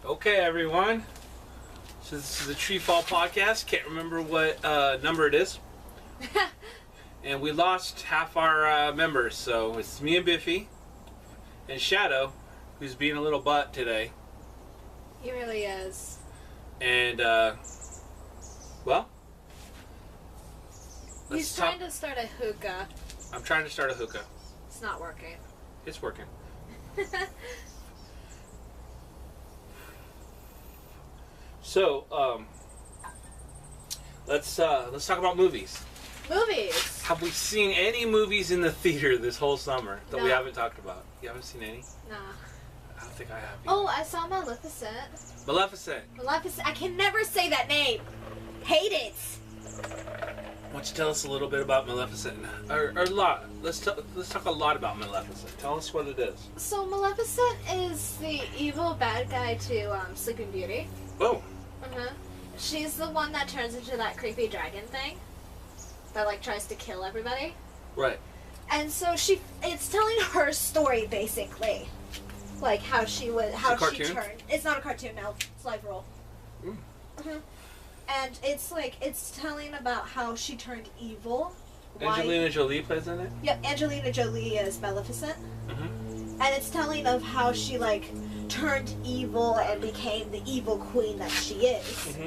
Okay, everyone. So this is the Treefall Podcast. Can't remember what number it is. And we lost half our members, so it's me and Biffy and Shadow, who's being a little butt today. He really is. And, well... He's trying to start a hookah. I'm trying to start a hookah. It's not working. It's working. So, let's talk about movies. Movies. Have we seen any movies in the theater this whole summer that we haven't talked about? You haven't seen any? Nah. I don't think I have. Oh, I saw Maleficent. Maleficent. Maleficent. I can never say that name. Hate it. Why don't you tell us a little bit about Maleficent? Or a lot. Let's talk a lot about Maleficent. Tell us what it is. So Maleficent is the evil bad guy to Sleeping Beauty. Oh. She's the one that turns into that creepy dragon thing that like tries to kill everybody. Right. And so it's telling her story basically, like how she turned. It's not a cartoon, no. It's live roll. And it's telling about how she turned evil. Angelina Jolie plays in it? Yep, Angelina Jolie is Maleficent. And it's telling of how she turned evil and became the evil queen that she is.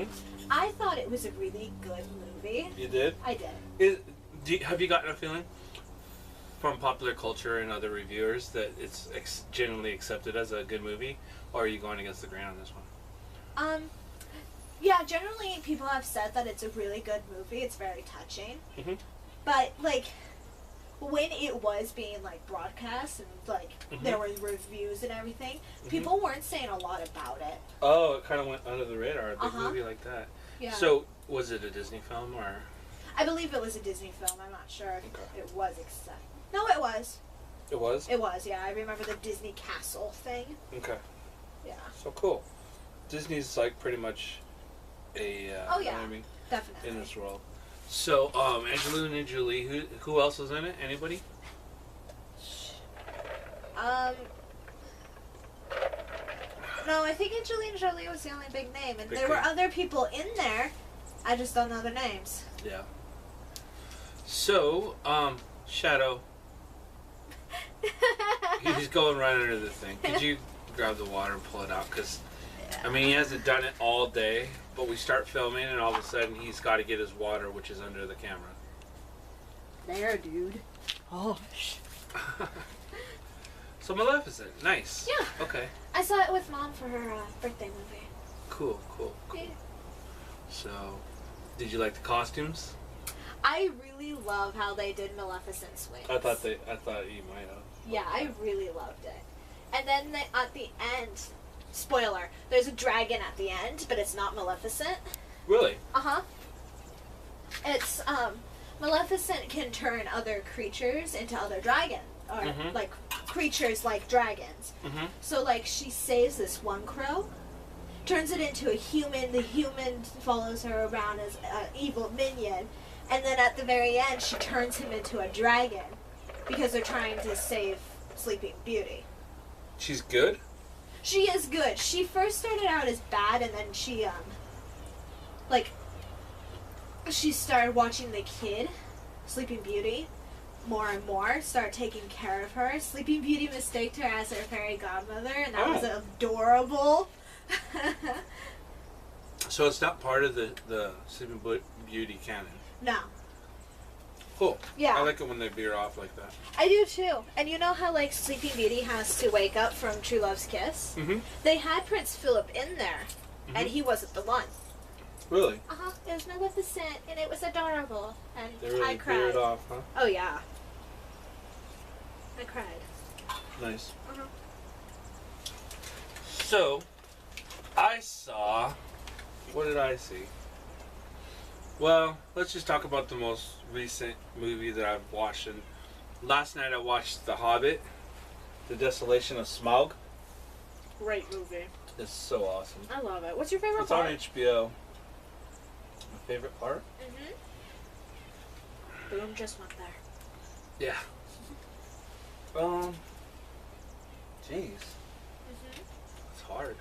I thought it was a really good movie. You did? I did. Have you gotten a feeling from popular culture and other reviewers that it's generally accepted as a good movie? Or are you going against the grain on this one? Yeah, generally people have said that it's a really good movie. It's very touching. But, when it was being, broadcast and, there were reviews and everything, people weren't saying a lot about it. Oh, it kind of went under the radar, a big movie like that. Yeah. So, was it a Disney film, or...? I believe it was a Disney film. I'm not sure if it was No, it was. It was? It was, yeah. I remember the Disney Castle thing. Okay. Yeah. So, cool. Disney's, pretty much a... oh, yeah. You know what I mean? Definitely. In this world. So, Angelina Jolie, who else was in it? Anybody? No, I think Angelina Jolie was the only big name. And Big there were name. other people in there. I just don't know their names. Yeah. So, Shadow. He's going right under the thing. Could you grab the water and pull it out? Because, I mean, he hasn't done it all day. But we start filming, and all of a sudden, he's got to get his water, which is under the camera. There, dude. Oh. So, Maleficent. Nice. Yeah. Okay. I saw it with Mom for her birthday movie. Cool. Yeah. So, did you like the costumes? I really love how they did Maleficent's wings. I thought you might have. Yeah, I really loved it. And then at the end... Spoiler, there's a dragon at the end, but it's not Maleficent. Really? It's, Maleficent can turn other creatures into other dragons. Or, creatures like dragons. So, she saves this one crow, turns it into a human, the human follows her around as an evil minion, and then at the very end, she turns him into a dragon, because they're trying to save Sleeping Beauty. She's good? She is good. She first started out as bad, and then she, she started watching the kid, Sleeping Beauty, more and more, start taking care of her. Sleeping Beauty mistaked her as her fairy godmother, and that was adorable. So it's not part of the Sleeping Beauty canon? No. Cool. Yeah. I like it when they veer off like that. I do too. And you know how Sleeping Beauty has to wake up from True Love's kiss? They had Prince Philip in there, and he wasn't the one. Really? It was Maleficent, and it was adorable, and they really I cried. veered off, huh? Oh yeah. I cried. Nice. So, I saw... What did I see? Well, let's just talk about the most recent movie that I've watched. And last night I watched The Hobbit, The Desolation of Smaug. Great movie. It's so awesome. I love it. What's your favorite It's part? on HBO. My favorite part? Boom just went there. Yeah. Jeez. It's hard.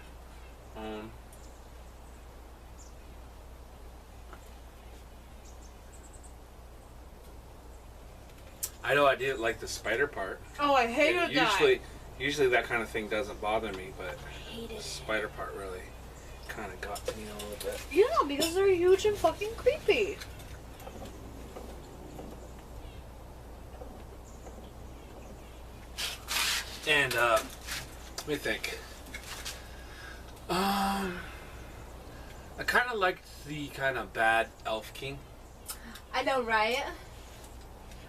I know I didn't like the spider part. Oh, I hated And that. Usually that kind of thing doesn't bother me, but I hated the spider part really kind of got to me a little bit. Yeah, because they're huge and fucking creepy. And let me think. I kind of liked the kind of bad elf king. I know, right?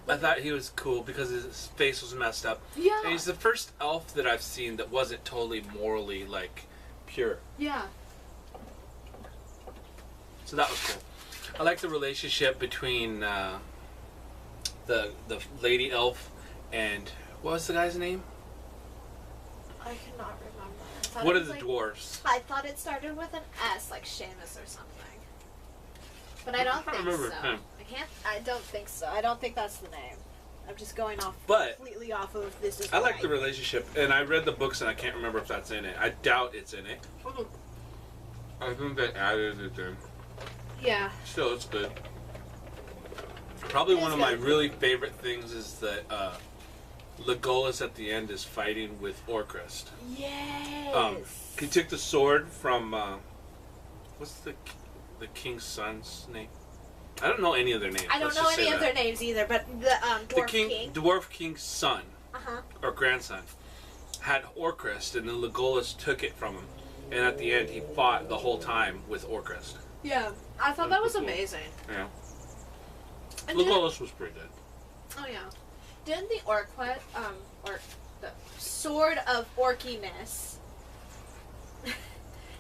I thought he was cool because his face was messed up. Yeah. And he's the first elf that I've seen that wasn't totally morally, like, pure. Yeah. So that was cool. I like the relationship between the lady elf and... What was the guy's name? I cannot remember. What are the dwarves? I thought it started with an S, like Seamus or something. But I don't think remember so. him. I don't think so. I don't think that's the name. I'm just going off But completely off of this is I like right. the relationship, and I read the books, and I can't remember if that's in it. I doubt it's in it. I think they added it in. Yeah. Still, it's good. Probably It one is of my good. really favorite things is that Legolas at the end is fighting with Orcrist. Yes. He took the sword from what's the king's son's name? I don't know any of their names. I don't Let's know just any say of that. their names either, but the dwarf king. Dwarf king's son Uh-huh. or grandson had Orcrist, and then Legolas took it from him. And at the end, he fought the whole time with Orcrist. Yeah. I thought that was Cool. amazing. Yeah. And Legolas was pretty good. oh yeah. Didn't the or the sword of orkiness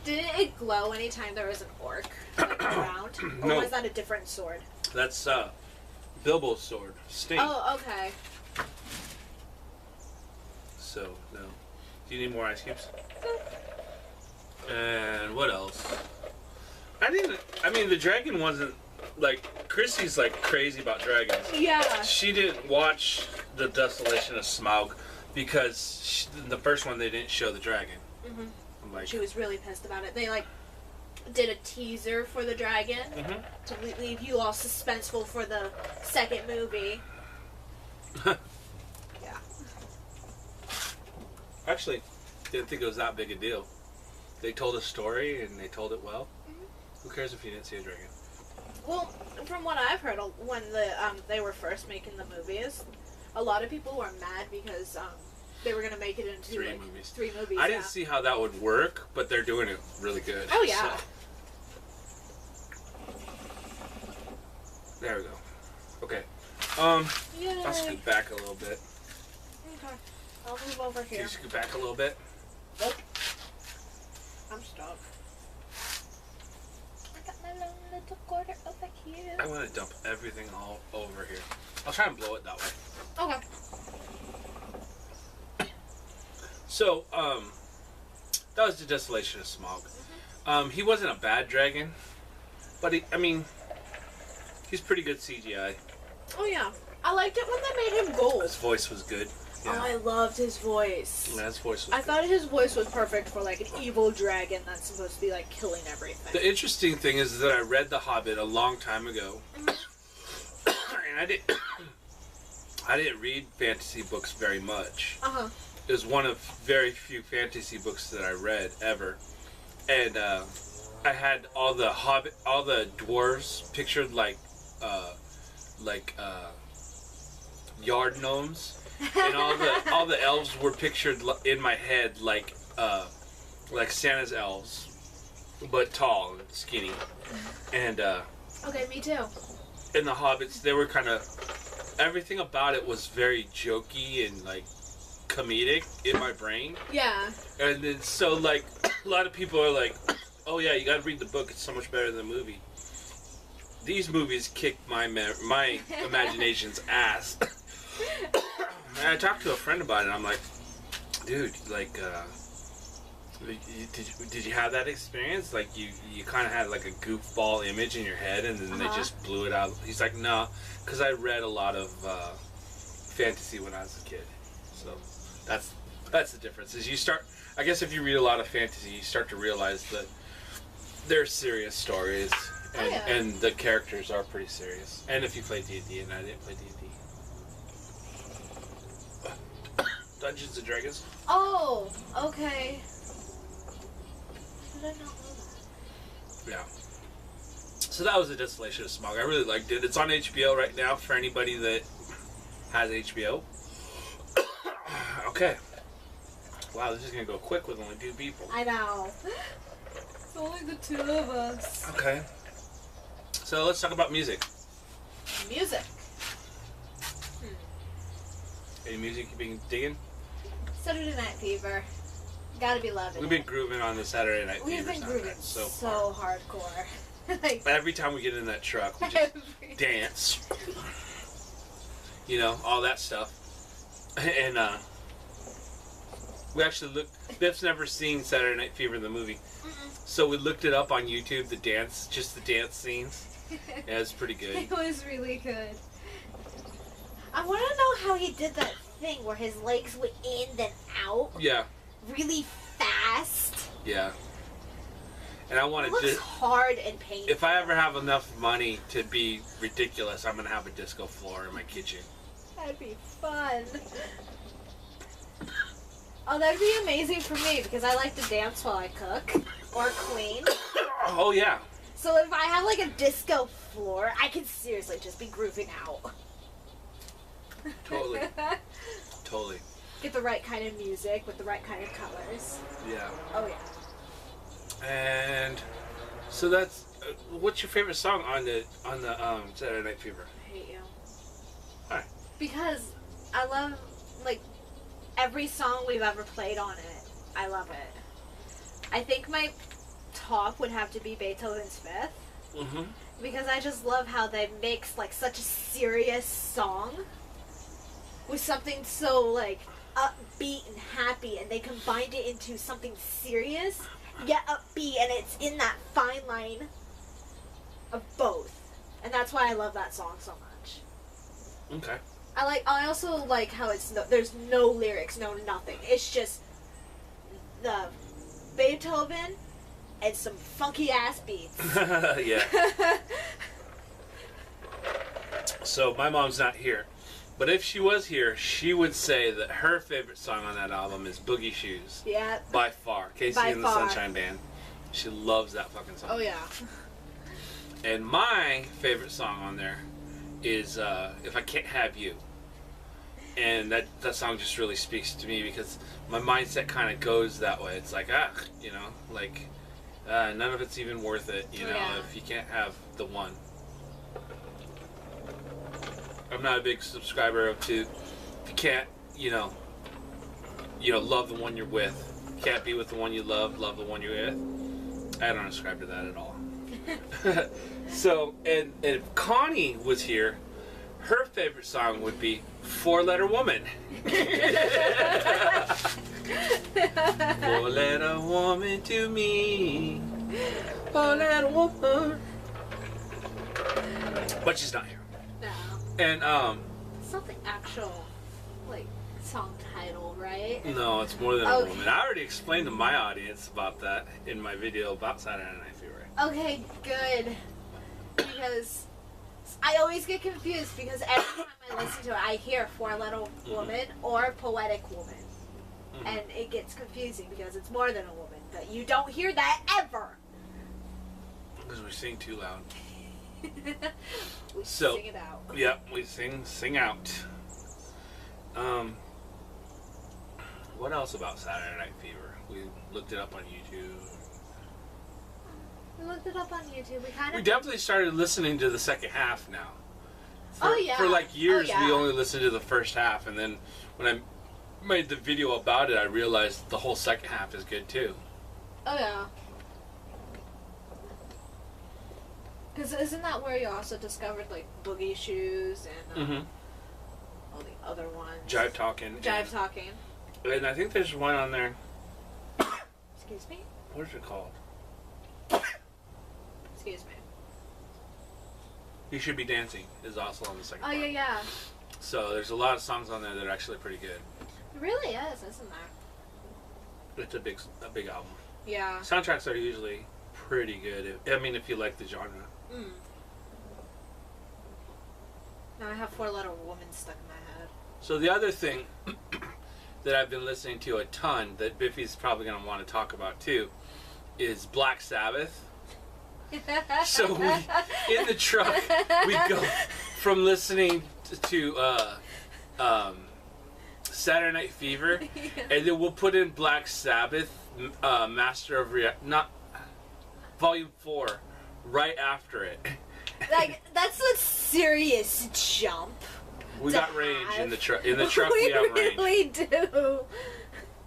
didn't it glow anytime there was an orc like, around? Or No. was that a different sword? That's Bilbo's sword, Sting. Oh, okay. So, no. Do you need more ice cubes? And what else? I mean, the dragon wasn't, like, Chrissy's, like, crazy about dragons. Yeah. She didn't watch The Desolation of Smaug because the first one they didn't show the dragon. Mm-hmm. I'm like, She was really pissed about it. They like did a teaser for the dragon Mhm. to leave you all suspenseful for the second movie. Yeah. Actually, didn't think it was that big a deal. They told a story and they told it well. Who cares if you didn't see a dragon? Well, from what I've heard, when they were first making the movies, a lot of people were mad because they were gonna make it into Three like, movies. 3 movies. I didn't see how that would work, but they're doing it really good. Oh yeah. So, there we go. Okay. Yay. I'll scoot back a little bit. Okay. I'll move over Can here. you scoot back a little bit? Nope. I'm stuck. I got my own little quarter over here. I want to dump everything all over here. I'll try and blow it that way. Okay. So, that was the Desolation of Smaug. He wasn't a bad dragon, but he's pretty good CGI. Oh yeah. I liked it when they made him gold. His voice was good. Oh, Yeah, I loved his voice. yeah, his voice was I good. thought his voice was perfect for like an evil dragon that's supposed to be like killing everything. The interesting thing is that I read The Hobbit a long time ago, and I didn't read fantasy books very much. Uh-huh. It was one of very few fantasy books that I read ever, and I had all the dwarves pictured like yard gnomes, and all the elves were pictured in my head like Santa's elves, but tall and skinny, and Okay, me too. in the Hobbits they were kind of everything about it was very jokey and like comedic in my brain. Yeah. And then so like a lot of people are like, oh yeah, you gotta read the book, it's so much better than the movie. These movies kicked my imagination's ass. And I talked to a friend about it, and I'm like, dude, like did you have that experience? Like you kind of had like a goofball image in your head and then they just blew it out. He's like, no, because I read a lot of fantasy when I was a kid. So that's the difference. Is you start, I guess if you read a lot of fantasy, you start to realize that they're serious stories and the characters are pretty serious. And if you play D&D, and I didn't play D&D. Dungeons and Dragons. Oh, okay. Did I not know that? Yeah. So that was A Distillation of Smog. I really liked it. It's on HBO right now for anybody that has HBO. Okay. Wow, this is going to go quick with only 2 people. I know. It's only the 2 of us. Okay. So let's talk about music. Music. Any music you've been digging? Saturday Night Fever. Gotta be loving We've been grooving on the Saturday Night Fever. We've been grooving so hardcore. Like, every time we get in that truck, we just dance. You know, all that stuff. And we actually looked. Biff's never seen Saturday Night Fever, the movie. So we looked it up on YouTube, the dance scenes. Yeah, it's pretty good. It was really good. I want to know how he did that thing where his legs went in then out. Yeah. Really fast. Yeah. And I want to looks hard and painful. If I ever have enough money to be ridiculous, I'm gonna have a disco floor in my kitchen. That'd be fun. Oh, that'd be amazing for me because I like to dance while I cook or clean. Oh yeah. So if I have like a disco floor, I can seriously just be grooving out. Totally. Totally. Get the right kind of music with the right kind of colors. Yeah. Oh yeah. And so that's what's your favorite song on the Saturday Night Fever? I hate you. Why? Because I love like every song we've ever played on it. I love it. I think my top would have to be Beethoven's Fifth. Mm-hmm. Because I just love how they mix like such a serious song with something so like upbeat and happy, and they combined it into something serious yet upbeat, and it's in that fine line of both, and that's why I love that song so much. Okay. I also like how there's no lyrics, no nothing. It's just the Beethoven and some funky ass beats. Yeah. So my mom's not here, but if she was here, she would say that her favorite song on that album is Boogie Shoes. Yeah. By far. Casey By and the far. Sunshine Band. She loves that fucking song. Oh yeah. And my favorite song on there is If I Can't Have You. And that song just really speaks to me because my mindset kind of goes that way. It's like, you know, like, none of it's even worth it, you know, Yeah. if you can't have the one. I'm not a big subscriber to, if you can't, you know, love the one you're with. Can't be with the one you love the one you're with. I don't subscribe to that at all. So, and if Connie was here, her favorite song would be Four Letter Woman. Four letter woman to me. Four letter woman. But she's not here. No. And It's not the actual like song title, right? no, it's more than a Okay. woman. I already explained to my audience about that in my video about Saturday Night Fever. Okay, good. Because I always get confused because every time I listen to it, I hear four-letter woman or poetic woman. Mm-hmm. And it gets confusing because it's more than a woman. But you don't hear that ever. Because we sing too loud. We So- sing it out. Yep, we sing out. What else about Saturday Night Fever? We looked it up on YouTube. We looked it up on YouTube. We definitely started listening to the second half now. Oh, yeah. For like years, Oh, yeah. we only listened to the first half, and then when I made the video about it, I realized the whole second half is good too. Oh, yeah. Because isn't that where you also discovered, like, Boogie Shoes and all the other ones? Jive Talking. Jive Talking. And I think there's one on there. Excuse me? What is it called? Excuse me. You Should Be Dancing is also on the second Oh, part. yeah. So there's a lot of songs on there that are actually pretty good. It really is, isn't there? It's a big album. Yeah. Soundtracks are usually pretty good. I mean, if you like the genre. Mm. Now I have four-letter woman stuck in my head. So the other thing that I've been listening to a ton that Biffy's probably going to want to talk about too is Black Sabbath. So in the truck, we go from listening to Saturday Night Fever, and then we'll put in Black Sabbath, Master of not Volume 4, right after it. Like, that's a serious jump. We got range in the truck. In the truck, we have range. We really do.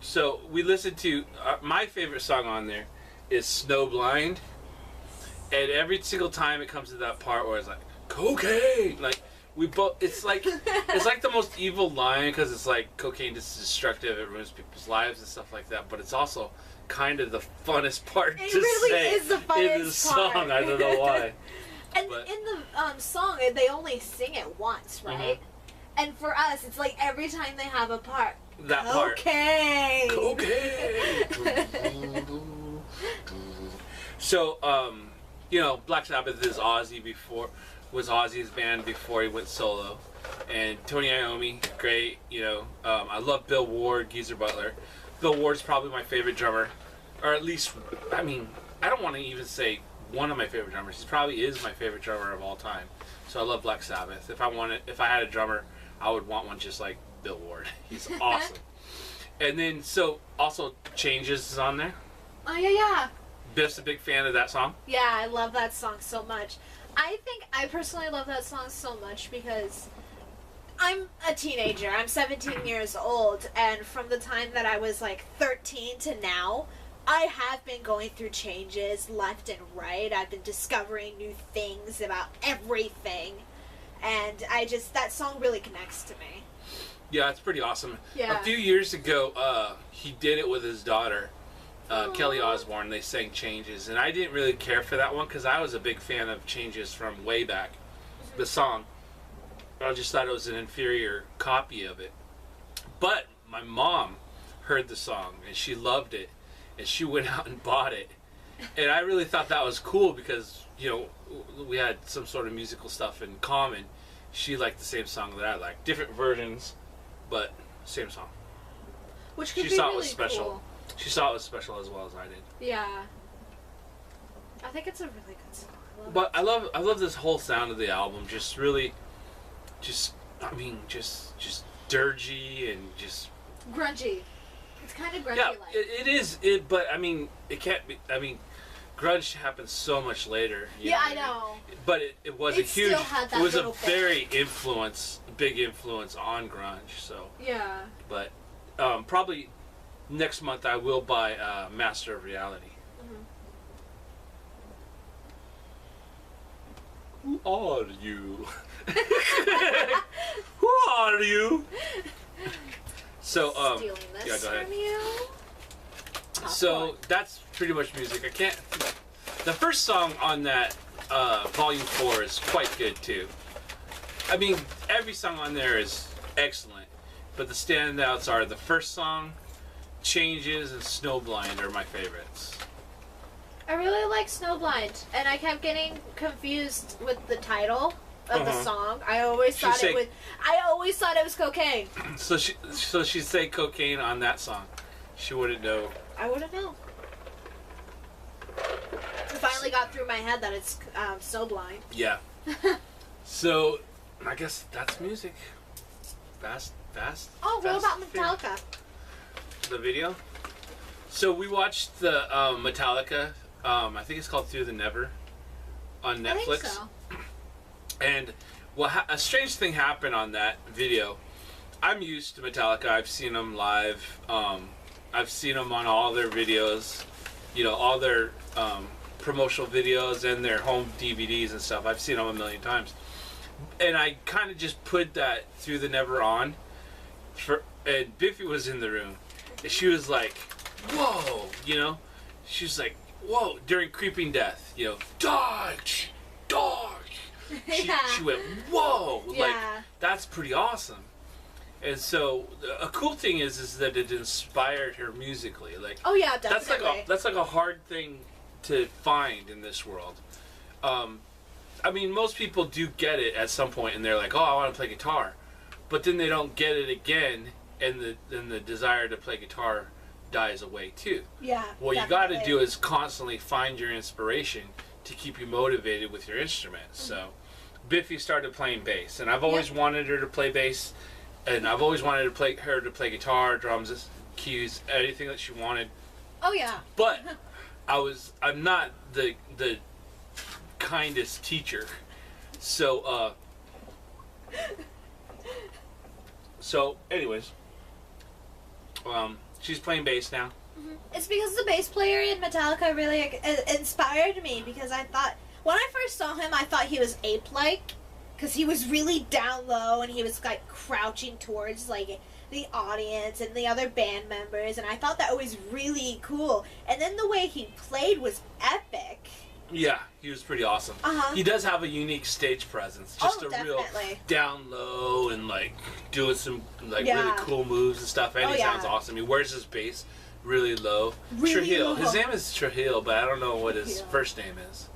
So we listened to my favorite song on there is Snowblind, and every single time it comes to that part where it's like cocaine, like we both. It's like the most evil line because it's like cocaine is destructive, it ruins people's lives and stuff like that. But it's also kind of the funnest part It to really say is the funniest in the song. part. I don't know why. And But- in the song, they only sing it once, right? Mhm. And for us, it's like every time they have a part. That part. Okay. So, you know, Black Sabbath is was Ozzy's band before he went solo. And Tony Iommi, great, you know. I love Bill Ward, Geezer Butler. Bill Ward's probably my favorite drummer. Or at least, I mean, I don't want to even say one of my favorite drummers. He probably is my favorite drummer of all time. So I love Black Sabbath. If I had a drummer, I would want one just like Bill Ward. He's awesome. And then, so, also Changes is on there. Oh, yeah. Biff's a big fan of that song. Yeah, I love that song so much. I personally love that song so much because I'm a teenager. I'm 17 years old, and from the time that I was like 13 to now, I have been going through changes left and right. I've been discovering new things about everything, and that song really connects to me. Yeah, it's pretty awesome. Yeah. A few years ago, he did it with his daughter, Kelly Osbourne. They sang Changes, and I didn't really care for that one because I was a big fan of Changes from way back, the song. I just thought it was an inferior copy of it. But my mom heard the song, and she loved it, and she went out and bought it. And I really thought that was cool because, you know, we had some sort of musical stuff in common. She liked the same song that I liked. Different versions, but same song. Which could She be saw it really was special. cool. She saw it was special as well as I did. Yeah. I think it's a really good song. But I love this whole sound of the album. Just really, just dirgy and just grungy. It's kind of grungy. yeah. Like. It is. But I mean, it can't be. I mean, grunge happened so much later. Yeah, I know. But it was a It huge. still had that It was a little bit. very big influence on grunge. So. Yeah. But probably next month I will buy Master of Reality. Who are you? Who are you? So Stealing this yeah, go ahead. from you. So that's pretty much music. I can't. The first song on that Volume 4 is quite good too. I mean, every song on there is excellent, but the standouts are the first song, Changes, and Snowblind are my favorites. I really like Snowblind, and I kept getting confused with the title of the song. I always thought it was cocaine. So she'd say cocaine on that song. She wouldn't know. I wouldn't know. It finally got through my head that it's Snowblind. Yeah. So I guess that's music. Fast. Oh, what Fast about and Furious. Metallica? The video. So we watched the Metallica. I think it's called Through the Never on Netflix. I think so. And a strange thing happened on that video. I'm used to Metallica. I've seen them live. I've seen them on all their videos. You know, all their promotional videos and their home DVDs and stuff. I've seen them a million times. And I kind of just put that Through the Never on. And Biffy was in the room. And she was like, whoa, you know? She was like, whoa, during Creeping Death, you know, dodge. She went, whoa, Yeah. like, that's pretty awesome. And so, a cool thing is that it inspired her musically. Like, Oh yeah, definitely. that's like a hard thing to find in this world. I mean, most people do get it at some point, and they're like, "Oh, I want to play guitar," but then they don't get it again and the desire to play guitar dies away too. Yeah. What you got to do is constantly find your inspiration to keep you motivated with your instrument. So Biffy started playing bass, and I've always wanted her to play bass, and I've always wanted her to play guitar, drums, keys, anything that she wanted. Oh yeah. But I'm not the kindest teacher. So anyways, she's playing bass now. It's because the bass player in Metallica really inspired me, because I thought, when I first saw him, I thought he was ape-like, because he was really down low and he was like crouching towards like the audience and the other band members, and I thought that was really cool. And then the way he played was epic. Yeah, he was pretty awesome. He does have a unique stage presence, just real down low and like doing some like really cool moves and stuff. And he sounds awesome. He wears his bass really low. Trujillo. His name is Trujillo, but I don't know what his first name is.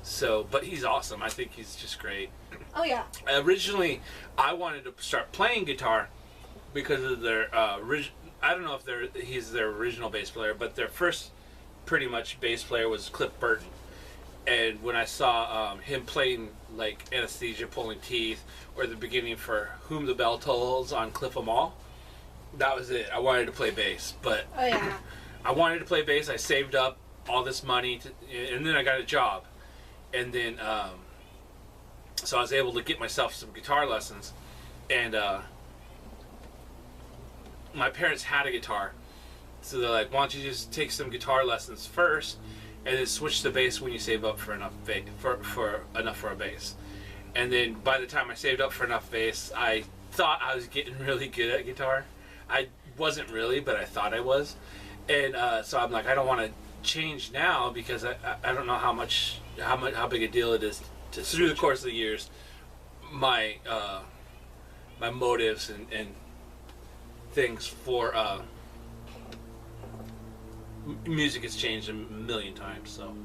So, but he's awesome. I think he's just great. Oh yeah. Originally, I wanted to start playing guitar because of their I don't know if he's their original bass player, but their first pretty much bass player was Cliff Burton. And when I saw him playing like Anesthesia, Pulling Teeth, or the beginning for Whom the Bell Tolls on Cliff 'Em All, that was it. I wanted to play bass, but I wanted to play bass. I saved up all this money, and then I got a job, and then so I was able to get myself some guitar lessons, and my parents had a guitar, so they're like, "Why don't you just take some guitar lessons first, and then switch to bass when you save up for enough for a bass." And then by the time I saved up for enough bass, I thought I was getting really good at guitar. I wasn't really, but I thought I was. And so I'm like, I don't want to change now, because I don't know how big a deal it is to, through the course of the years, my my motives and things for music has changed a million times. So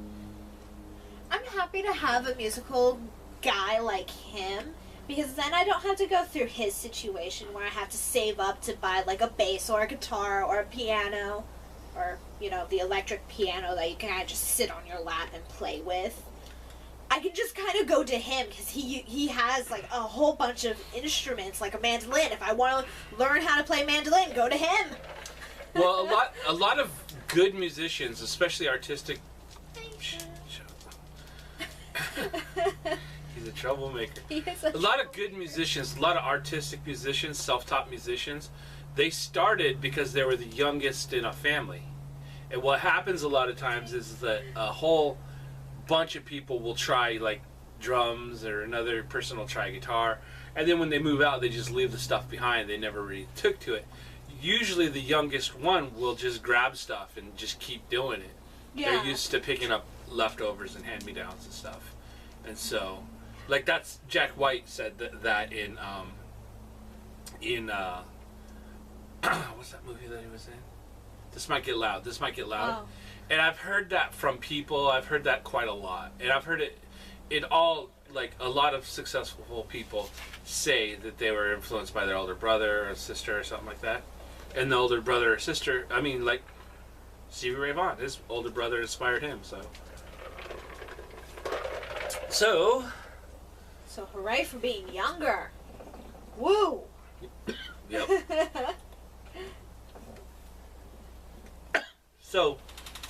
I'm happy to have a musical guy like him, because then I don't have to go through his situation where I have to save up to buy like a bass or a guitar or a piano, or the electric piano that you can kind of just sit on your lap and play with. I can just kind of go to him, because he has like a whole bunch of instruments, like a mandolin. If I want to learn how to play mandolin, go to him. Well, a lot of good musicians, especially artistic. He's a troublemaker. A lot of good musicians, a lot of artistic musicians, self-taught musicians, they started because they were the youngest in a family. And what happens a lot of times is that a whole bunch of people will try like drums, or another person will try guitar, and then when they move out, they just leave the stuff behind. They never really took to it. Usually the youngest one will just grab stuff and just keep doing it. They're used to picking up leftovers and hand-me-downs and stuff. And so, like, that's Jack White said that in what's that movie that he was in? This Might Get Loud. Oh. And I've heard that from people. I've heard that quite a lot. And I've heard it in all, like, a lot of successful people say that they were influenced by their older brother or sister or something like that. And the older brother or sister, I mean, like, Stevie Ray Vaughan, his older brother inspired him, so. So hooray for being younger. Woo! Yep. So,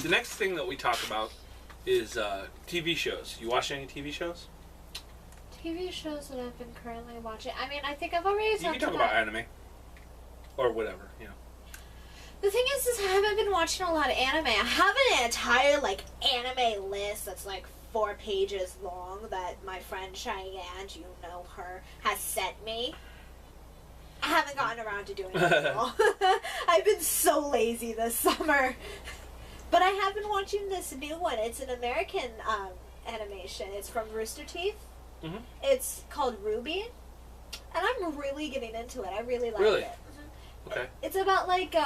the next thing that we talk about is TV shows. You watch any TV shows? TV shows that I've been currently watching. I mean, I think I've already talked about... You can talk about anime. Or whatever, The thing is I haven't been watching a lot of anime. I have an entire, like, anime list that's, like, 4 pages long that my friend Cheyenne, you know her, has sent me. I haven't gotten around to doing it at all. I've been so lazy this summer. But I have been watching this new one. It's an American animation. It's from Rooster Teeth. Mm-hmm. It's called Ruby. And I'm really getting into it. I really like it. Mm-hmm. Okay. It's about, like,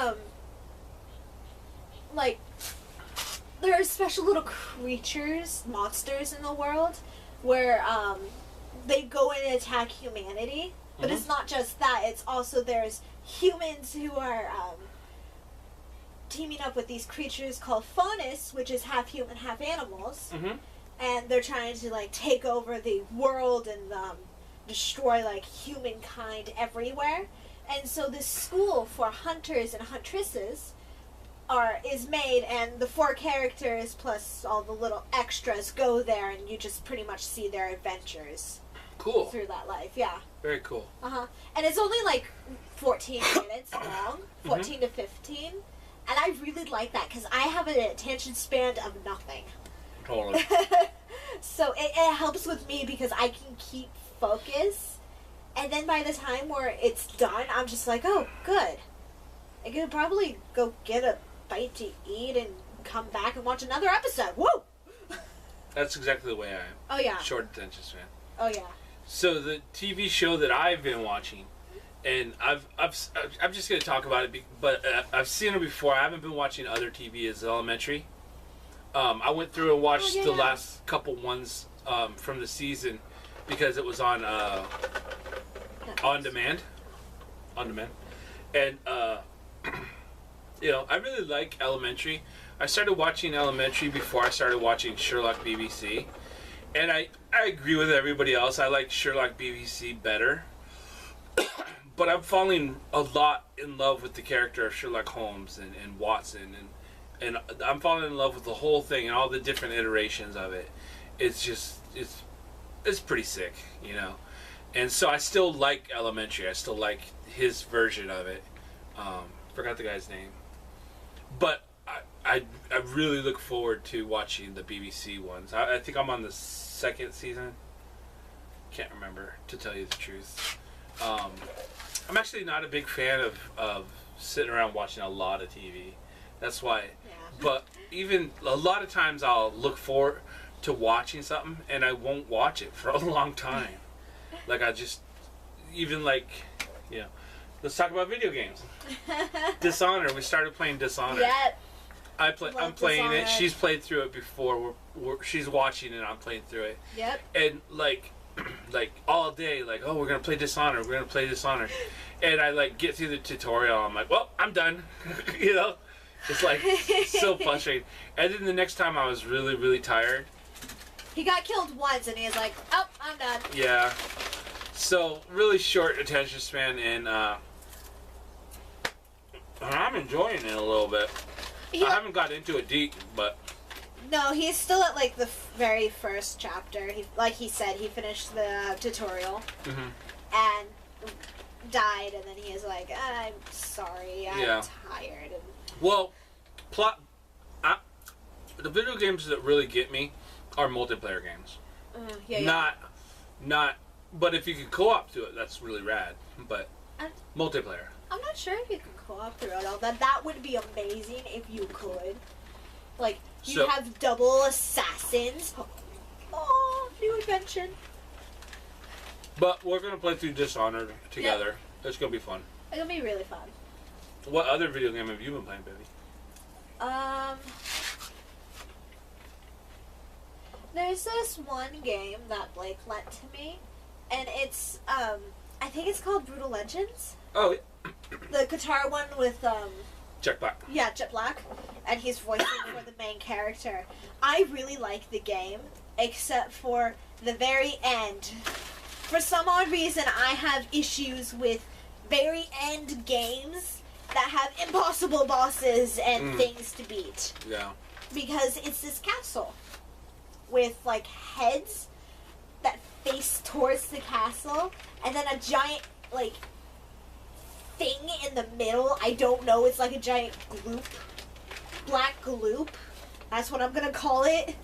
there are special little creatures, monsters in the world, where they go in and attack humanity. But it's not just that. It's also there's humans who are teaming up with these creatures called faunus, which is half human, half animals. Mm-hmm. And they're trying to, like, take over the world and destroy, like, humankind everywhere. And so this school for hunters and huntresses is made, and the 4 characters plus all the little extras go there, and you just pretty much see their adventures. Cool. Through that life, yeah. Very cool. Uh-huh. And it's only, like, 14 minutes long, 14 to 15. And I really like that, because I have an attention span of nothing. Totally. So it helps with me because I can keep focus. And then by the time where it's done, I'm just like, oh, good. I could probably go get a bite to eat and come back and watch another episode. Woo! That's exactly the way I am. Oh, yeah. Short attention span. Oh, yeah. So the TV show that I've been watching, and I'm just going to talk about it, but I've seen it before. I haven't been watching other TV, is Elementary. I went through and watched the last couple ones from the season because it was on demand. On demand. And, you know, I really like Elementary. I started watching Elementary before I started watching Sherlock BBC. And I agree with everybody else. I like Sherlock BBC better. But I'm falling a lot in love with the character of Sherlock Holmes and Watson. And I'm falling in love with the whole thing and all the different iterations of it. It's just, it's pretty sick, you know. And so I still like Elementary. I still like his version of it. Forgot the guy's name. But I really look forward to watching the BBC ones. I think I'm on the 2nd season. Can't remember, to tell you the truth. I'm actually not a big fan of sitting around watching a lot of TV. That's why. Yeah. But even a lot of times I'll look forward to watching something and I won't watch it for a long time. Like I just, even like, you know, let's talk about video games. Dishonored. We started playing Dishonored. Yeah. I'm playing it. She's played through it before. She's watching it. I'm playing through it. Yep. And like all day, like, oh, we're gonna play Dishonored. We're gonna play Dishonored. And I like get through the tutorial. I'm like, well, I'm done. You know, it's like so frustrating. And then the next time I was really, really tired. He got killed once, and he was like, oh, I'm done. Yeah. So really short attention span, and I'm enjoying it a little bit. I haven't got into it deep, but... No, he's still at, like, the very first chapter. Like he said, he finished the tutorial and died, and then he was like, I'm sorry, I'm tired. And... Well, the video games that really get me are multiplayer games. Not... But if you could co-op to it, that's really rad. But multiplayer. I'm not sure if you can co-op through it all. That would be amazing if you could. Like, you have double assassins. Oh, new invention. But we're going to play through Dishonored together. Yep. It's going to be fun. It's going to be really fun. What other video game have you been playing, baby? There's this one game that Blake lent to me. And it's, I think it's called Brutal Legends. Oh, yeah. The guitar one with, Jack Black. Yeah, Jet Black. And he's voicing for the main character. I really like the game, except for the very end. For some odd reason, I have issues with very end games that have impossible bosses and things to beat. Yeah. Because it's this castle with, like, heads that face towards the castle, and then a giant, like, thing in the middle. I don't know. It's like a giant gloop. Black gloop. That's what I'm gonna call it.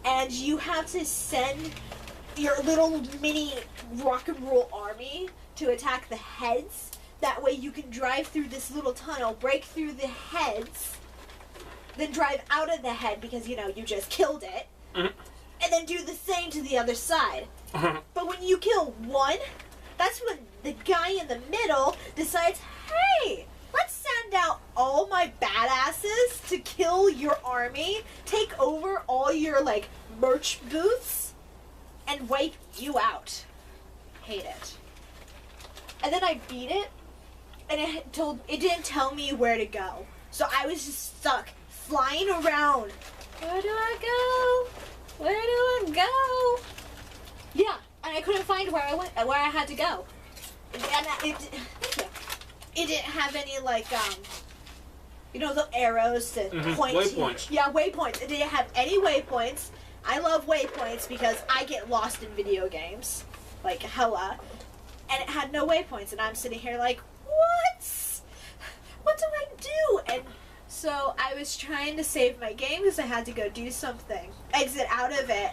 And you have to send your little mini rock and roll army to attack the heads. That way you can drive through this little tunnel, break through the heads, then drive out of the head because, you know, you just killed it. And then do the same to the other side. But when you kill one, that's when the guy in the middle decides, hey, let's send out all my badasses to kill your army, take over all your, like, merch booths, and wipe you out. Hate it. And then I beat it, and it didn't tell me where to go. So I was just stuck flying around. Where do I go? Where do I go? Yeah, and I couldn't find where I had to go. And it didn't have any like the arrows that point. Waypoints. Yeah, waypoints. It didn't have any waypoints. I love waypoints because I get lost in video games, like hella. And it had no waypoints, and I'm sitting here like, what? What do I do? And so I was trying to save my game because I had to go do something. Exit out of it.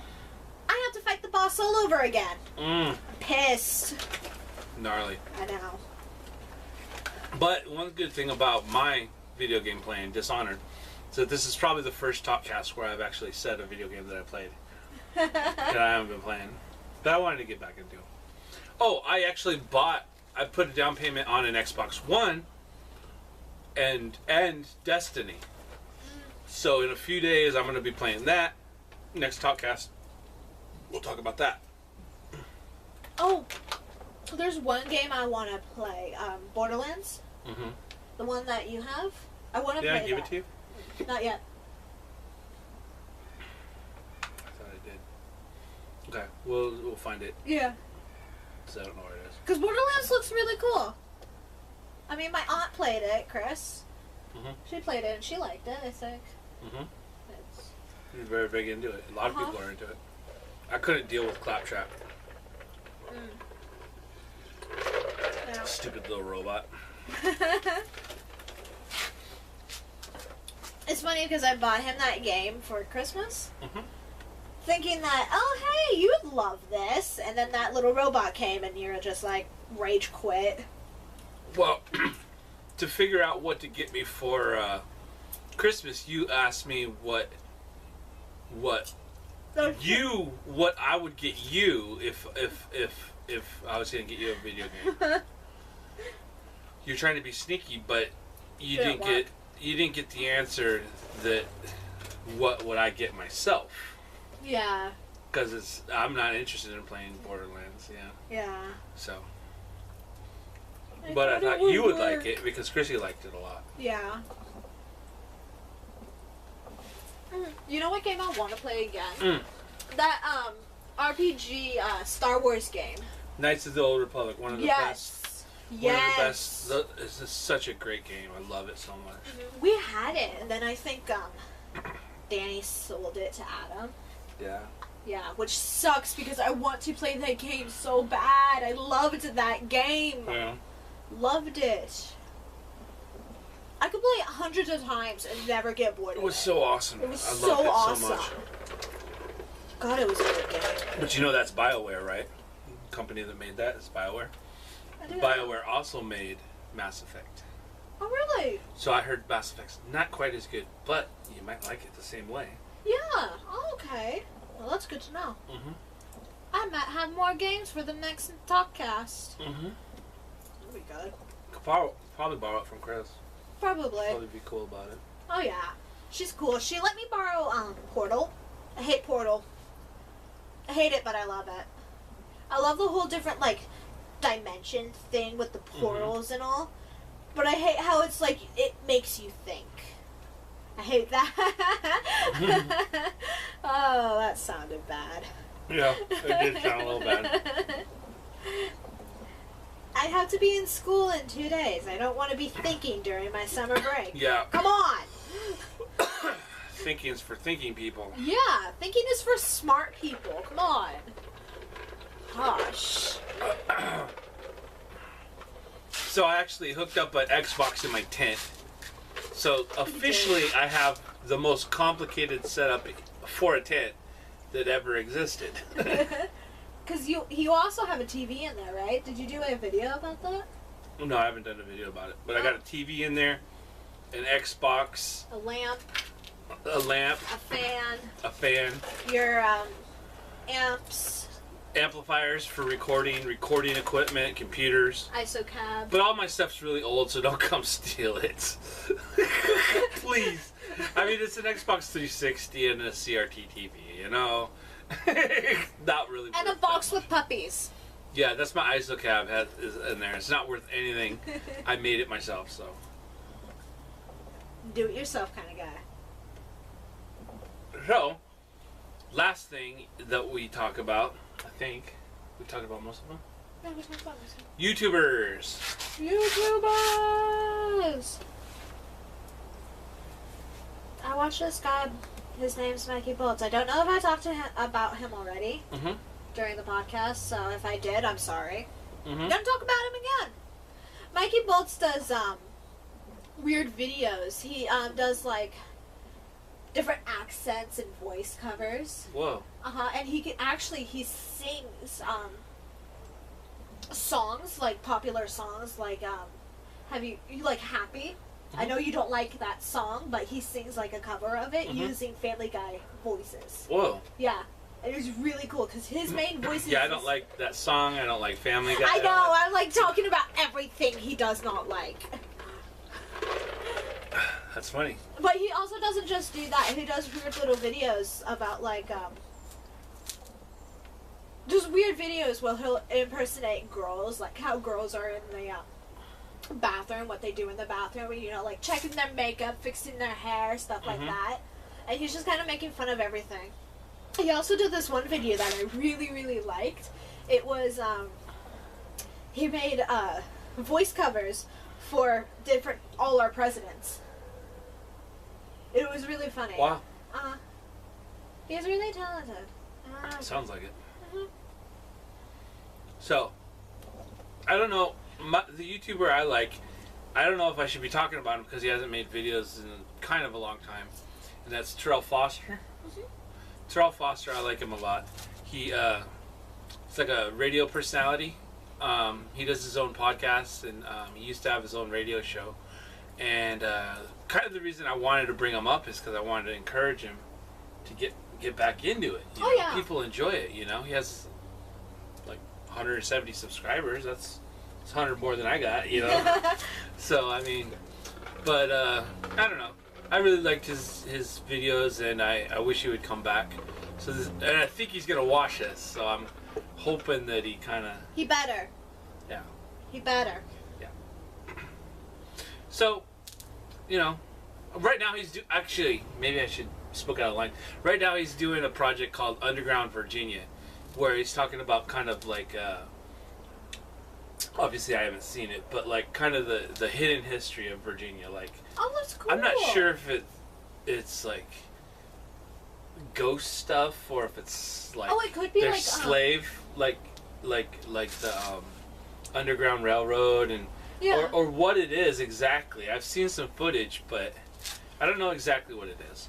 I have to fight the boss all over again. I'm pissed. Gnarly. I know. But one good thing about my video game playing, Dishonored, is that this is probably the first Talkcast where I've actually said a video game that I played. That I haven't been playing. But I wanted to get back into. Oh, I actually I put a down payment on an Xbox One and Destiny. So in a few days I'm going to be playing that. Next Talkcast, we'll talk about that. Oh, there's one game I want to play. Borderlands. Mm-hmm. The one that you have. I want to play that. Did I give it to you? Not yet. I thought I did. Okay, we'll find it. Yeah. So I don't know where it is. Because Borderlands looks really cool. I mean, my aunt played it, Chris. Mm-hmm. She played it and she liked it, I think. Mm-hmm. She's very big into it. A lot of people are into it. I couldn't deal with Claptrap. Yeah. Stupid little robot. It's funny because I bought him that game for Christmas. Mm-hmm. Thinking that, oh, hey, you would love this. And then that little robot came and you're just like, rage quit. Well, to figure out what to get me for Christmas, you asked me what I would get you if I was going to get you a video game. You're trying to be sneaky, but you didn't get the answer that what would I get myself. Yeah. Because I'm not interested in playing Borderlands, yeah. Yeah. So. But I thought you would like it because Chrissy liked it a lot. Yeah. You know what game I want to play again? That RPG Star Wars game. Knights of the Old Republic, one of the best. Yes. One of the best. This is such a great game. I love it so much. We had it, and then I think Danny sold it to Adam. Yeah. Yeah, which sucks because I want to play that game so bad. I loved that game. Yeah. Loved it. I could play it hundreds of times and never get bored of it. It was so awesome. It was I so loved it awesome. so much. God, it was a good game. But you know that's BioWare, right? The company that made that is BioWare. BioWare also made Mass Effect. Oh, really? So I heard Mass Effect's not quite as good, but you might like it the same way. Yeah. Oh, okay. Well, that's good to know. Mm-hmm. I might have more games for the next Talkcast. Mm-hmm. That'll be good. Could probably borrow it from Chris. Probably. Probably be cool about it. Oh, yeah. She's cool. She let me borrow Portal. I hate Portal. I hate it, but I love it. I love the whole different, like, dimension thing with the portals and all. But I hate how it's like, it makes you think. I hate that. Oh, that sounded bad. Yeah, it did sound a little bad. I have to be in school in 2 days. I don't want to be thinking during my summer break. Yeah. Come on! Thinking is for thinking people. Yeah, thinking is for smart people. Come on. Gosh. So I actually hooked up an Xbox in my tent. So officially I have the most complicated setup for a tent that ever existed. Because you also have a TV in there, right? Did you do a video about that? No, I haven't done a video about it. But I got a TV in there, an Xbox, A lamp, a lamp, a fan, a fan, your amps, amplifiers for recording equipment, computers. ISO cab. But all my stuff's really old, so don't come steal it. Please. I mean, it's an Xbox 360 and a CRT TV, you know? Not really. And a box with puppies. Yeah, that's my ISO cab is in there. It's not worth anything. I made it myself, so. Do it yourself kind of guy. So, last thing that we talk about, I think we talked about most of them. Yeah, we talked about this. YouTubers. YouTubers. I watched this guy. His name's Mikey Bolts. I don't know if I talked to him about him already during the podcast. So if I did, I'm sorry. I'm gonna talk about him again. Mikey Bolts does weird videos. He does like different accents and voice covers. Whoa. And he sings songs, like popular songs, like you like Happy? I know you don't like that song, but he sings like a cover of it using Family Guy voices. Whoa. Yeah. It was really cool because his main voice is... Yeah, I don't like that song. I don't like Family Guy. I know. I'm like talking about everything he does not like. That's funny. But he also doesn't just do that. He does weird little videos about like just weird videos where he'll impersonate girls, like how girls are in the bathroom, what they do in the bathroom, you know, like checking their makeup, fixing their hair, stuff like that. And he's just kind of making fun of everything. He also did this one video that I really, really liked. It was he made voice covers for all our presidents. It was really funny. Wow. He's really talented. Sounds like it. So, I don't know. The YouTuber I like, I don't know if I should be talking about him because he hasn't made videos in kind of a long time. And that's Treefall Foster. Treefall Foster, I like him a lot. He's like a radio personality. He does his own podcast, and he used to have his own radio show. And kind of the reason I wanted to bring him up is because I wanted to encourage him to get back into it. You know? Yeah. People enjoy it, you know. He has like 170 subscribers. That's 100 more than I got, you know. So, I mean, but I don't know. I really liked his videos, and I wish he would come back. So and I think he's going to watch this, so I'm hoping that he kind of... He better. Yeah. He better. Yeah. So, you know, right now he's actually, maybe I should spoke out of line. Right now he's doing a project called Underground Virginia, where he's talking about kind of like, obviously I haven't seen it, but like kind of the hidden history of Virginia. Like, oh, that's cool. I'm not sure if it's like ghost stuff or if it's like, it could be their like slave, like the Underground Railroad and or what it is exactly. I've seen some footage, but I don't know exactly what it is.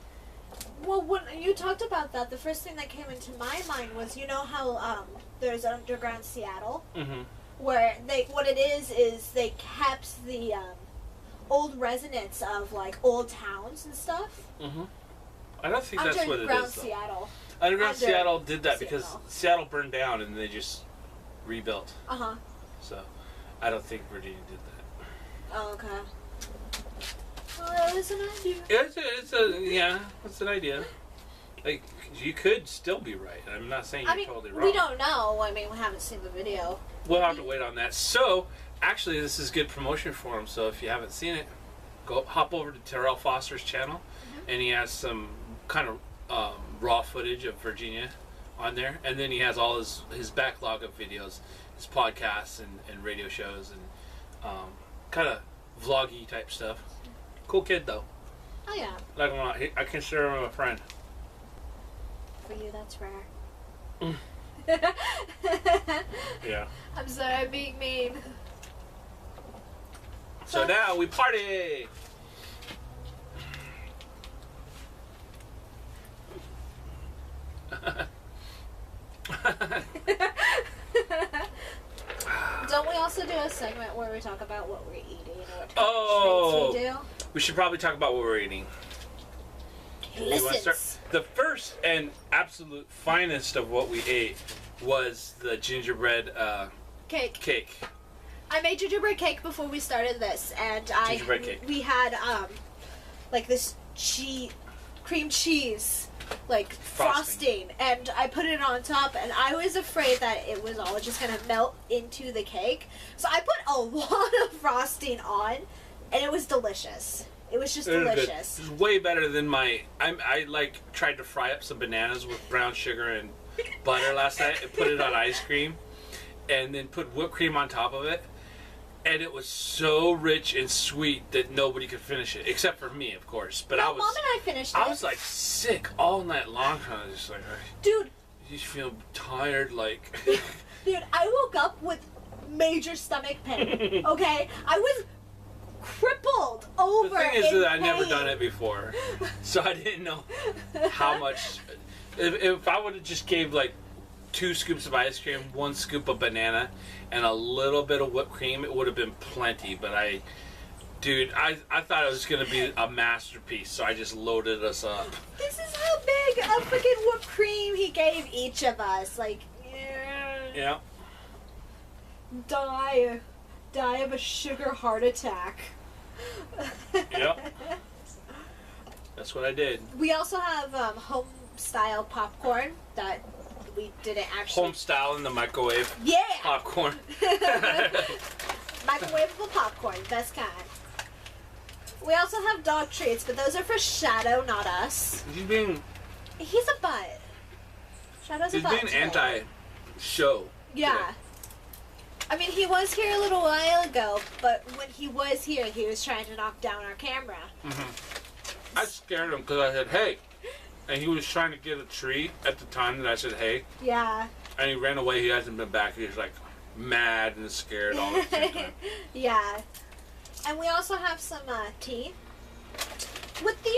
Well, when you talked about that, the first thing that came into my mind was, you know how there's Underground Seattle, where what it is they kept the old residents of like old towns and stuff. I don't think that's what it is. Underground Seattle. Underground Seattle did that because Seattle burned down and they just rebuilt. So I don't think Virginia did that. Oh, okay. Well, that was an idea. It's an idea. Like, you could still be right. I'm not saying you're totally wrong. We don't know. I mean, we haven't seen the video. We'll have to wait on that. So, actually, this is good promotion for him. So, if you haven't seen it, hop over to Treefall Foster's channel, and he has some kind of raw footage of Virginia on there, and then he has all his backlog of videos, his podcasts and radio shows, and kind of vloggy type stuff. Cool kid, though. Oh, yeah. Like him a lot. I consider him a friend. For you, that's rare. Yeah. I'm sorry, I'm being mean. So now we party! Don't we also do a segment where we talk about what we're eating and what treats we do? We should probably talk about what we're eating. Listen. The first and absolute finest of what we ate was the gingerbread cake. I made gingerbread cake before we started this, and Gingerbread cake. we had like this cream cheese like frosting, and I put it on top, and I was afraid that it was all just gonna melt into the cake. So I put a lot of frosting on, and it was delicious. It was just delicious. It was way better than my. I like tried to fry up some bananas with brown sugar and butter last night and put it on ice cream, and then put whipped cream on top of it. And it was so rich and sweet that nobody could finish it, except for me, of course. But no, I was. Mom and I finished it. I was like sick all night long. I was just like, dude, you just feel tired, like. Dude, I woke up with major stomach pain. Okay, I was crippled over. The thing is that I'd pain. never done it before, so I didn't know how much. If I would have just gave like 2 scoops of ice cream, 1 scoop of banana, and a little bit of whipped cream, it would have been plenty. But I thought it was going to be a masterpiece, so I just loaded us up. This is how big a freaking whipped cream he gave each of us. Like, yeah. Die of a sugar heart attack. Yep. That's what I did. We also have home style popcorn that we didn't actually. Home style in the microwave. Yeah. Popcorn. Microwavable popcorn, best kind. We also have dog treats, but those are for Shadow, not us. He's being a butt. Shadow's a butt. He's being anti-show. Yeah. Today. I mean, he was here a little while ago, but when he was here, he was trying to knock down our camera. Mm-hmm. I scared him because I said, hey. And he was trying to get a treat at the time that I said, hey. Yeah. And he ran away. He hasn't been back. He was like mad and scared all at the same time. Yeah. And we also have some tea. With the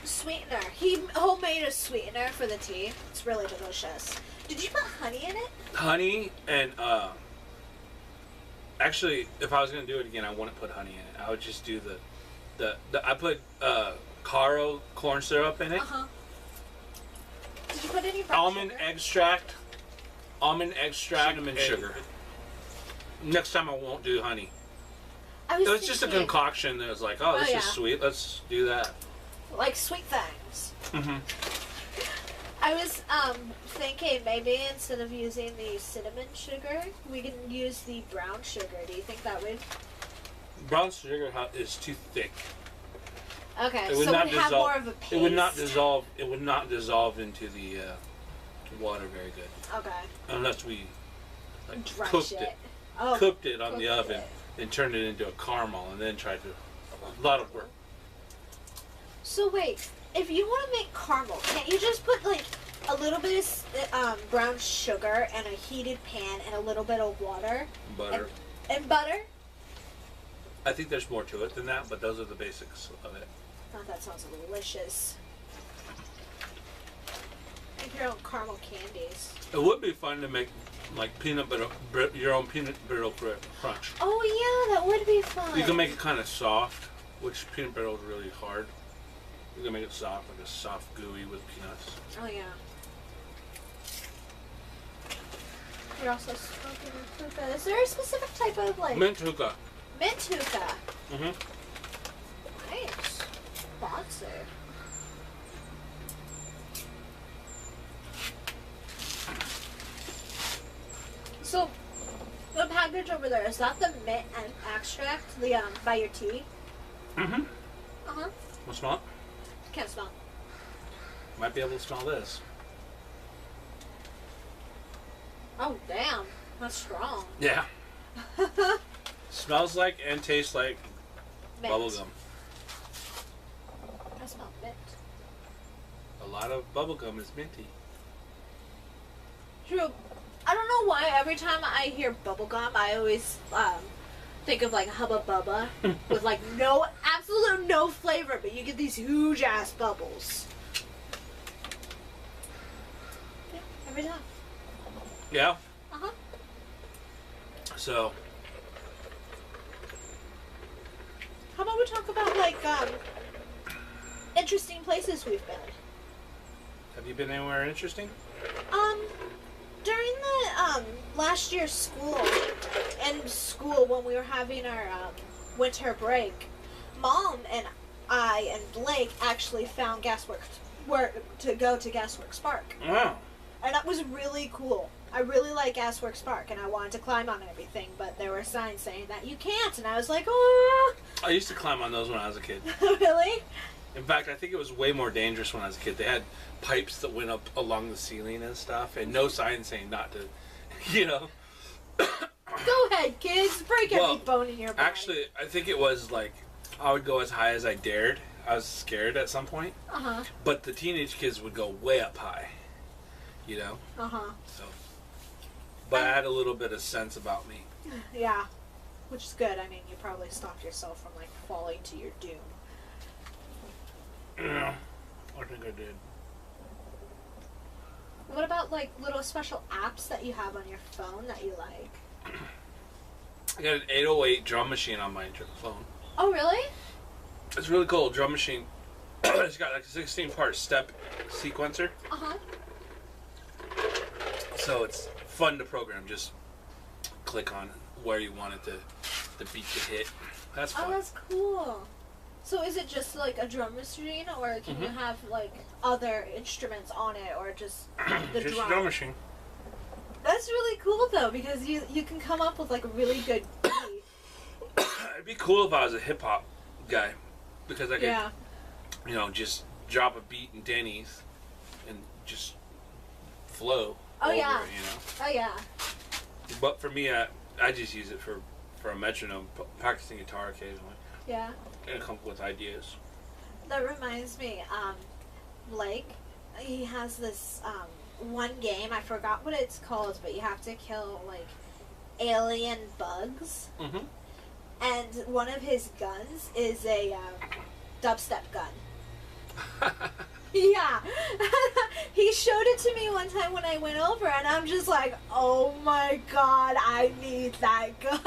sweetener. He homemade a sweetener for the tea. It's really delicious. Did you put honey in it? Honey and, actually, if I was going to do it again, I wouldn't put honey in it. I would just do I put, Caro corn syrup in it. Uh-huh. Did you put any Almond extract, cinnamon sugar. Next time I won't do honey. It was just a concoction that was like, oh, this is sweet. Let's do that. Like sweet things. Mm-hmm. I was thinking maybe instead of using the cinnamon sugar, we can use the brown sugar. Do you think that would? Brown sugar is too thick. Okay, it would so not it would have more of a paste. It would not dissolve. It would not dissolve into the water very good. Okay. Unless we like cooked it. Oh, cooked it on the oven and turned it into a caramel, and then tried to. A lot of work. So wait, if you want to make caramel, can't you just put like a little bit of brown sugar and a heated pan and a little bit of water? Butter. And butter? I think there's more to it than that, but those are the basics of it. Oh, that sounds delicious. Make your own caramel candies. It would be fun to make like your own peanut brittle crunch. Oh yeah, that would be fun. You can make it kind of soft, which peanut brittle is really hard. You can make it soft, like a soft gooey with peanuts. Oh yeah. You're also smoking hookah. Is there a specific type of like mint hookah? Mint hookah. Mm-hmm. Nice. Fancy. So, the package over there, is that the mint and extract? The by your tea? Mm-hmm. Uh-huh. Want to smell it? Can't smell. Might be able to smell this. Oh damn. That's strong. Yeah. Smells like and tastes like Mint. bubblegum. I smell mint. A lot of bubblegum is minty. True. I don't know why every time I hear bubblegum, I always think of like Hubba Bubba with like absolute no flavor, but you get these huge ass bubbles. Yeah, every time. Yeah. Uh-huh. So. How about we talk about like interesting places we've been? Have you been anywhere interesting? During the last year's school when we were having our winter break, Mom and I and Blake actually found, guess to go to Gasworks Park. Wow. And that was really cool. I really like Gasworks Park, and I wanted to climb on everything, but there were signs saying that you can't, and I was like, oh. I used to climb on those when I was a kid. Really? In fact, I think it was way more dangerous when I was a kid. They had pipes that went up along the ceiling and stuff, and no sign saying not to, you know. Go ahead, kids. Break every bone in your body. Actually, I think it was like I would go as high as I dared. I was scared at some point. Uh-huh. But the teenage kids would go way up high, you know. Uh-huh. So, but I had a little bit of sense about me. Yeah, which is good. I mean, you probably stopped yourself from like falling to your doom. Yeah, I think I did. What about like little special apps that you have on your phone that you like? I got an 808 drum machine on my phone. Oh, really? It's a really cool drum machine. It's got like a 16-part step sequencer. Uh-huh. So it's fun to program. Just click on where you want it to beat to hit. That's fun. Oh, that's cool. So is it just like a drum machine, or can you have like other instruments on it, or just the just drum? a drum machine. That's really cool though, because you can come up with like a really good beat. It'd be cool if I was a hip hop guy, because I could, you know, just drop a beat in Denny's and just flow. Oh over yeah. it, you know. Oh yeah. But for me, I just use it for a metronome, practicing guitar occasionally. Yeah. And come up with ideas. That reminds me, Blake, he has this one game, I forgot what it's called, but you have to kill like alien bugs. Mm-hmm. And one of his guns is a dubstep gun. Yeah. He showed it to me one time when I went over, and I'm just like, oh my god, I need that gun.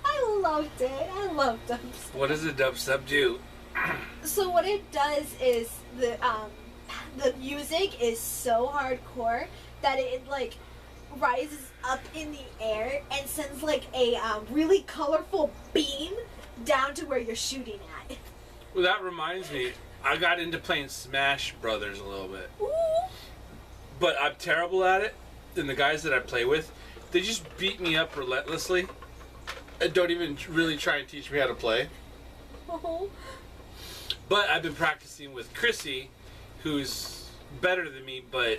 I loved it. I love dubstep. What does a dubstep do? So what it does is the music is so hardcore that it like rises up in the air and sends like a really colorful beam down to where you're shooting at. Well, that reminds me, I got into playing Smash Brothers a little bit. Ooh. But I'm terrible at it, and the guys that I play with, they just beat me up relentlessly and don't even really try and teach me how to play. Oh. But I've been practicing with Chrissy, who's better than me, but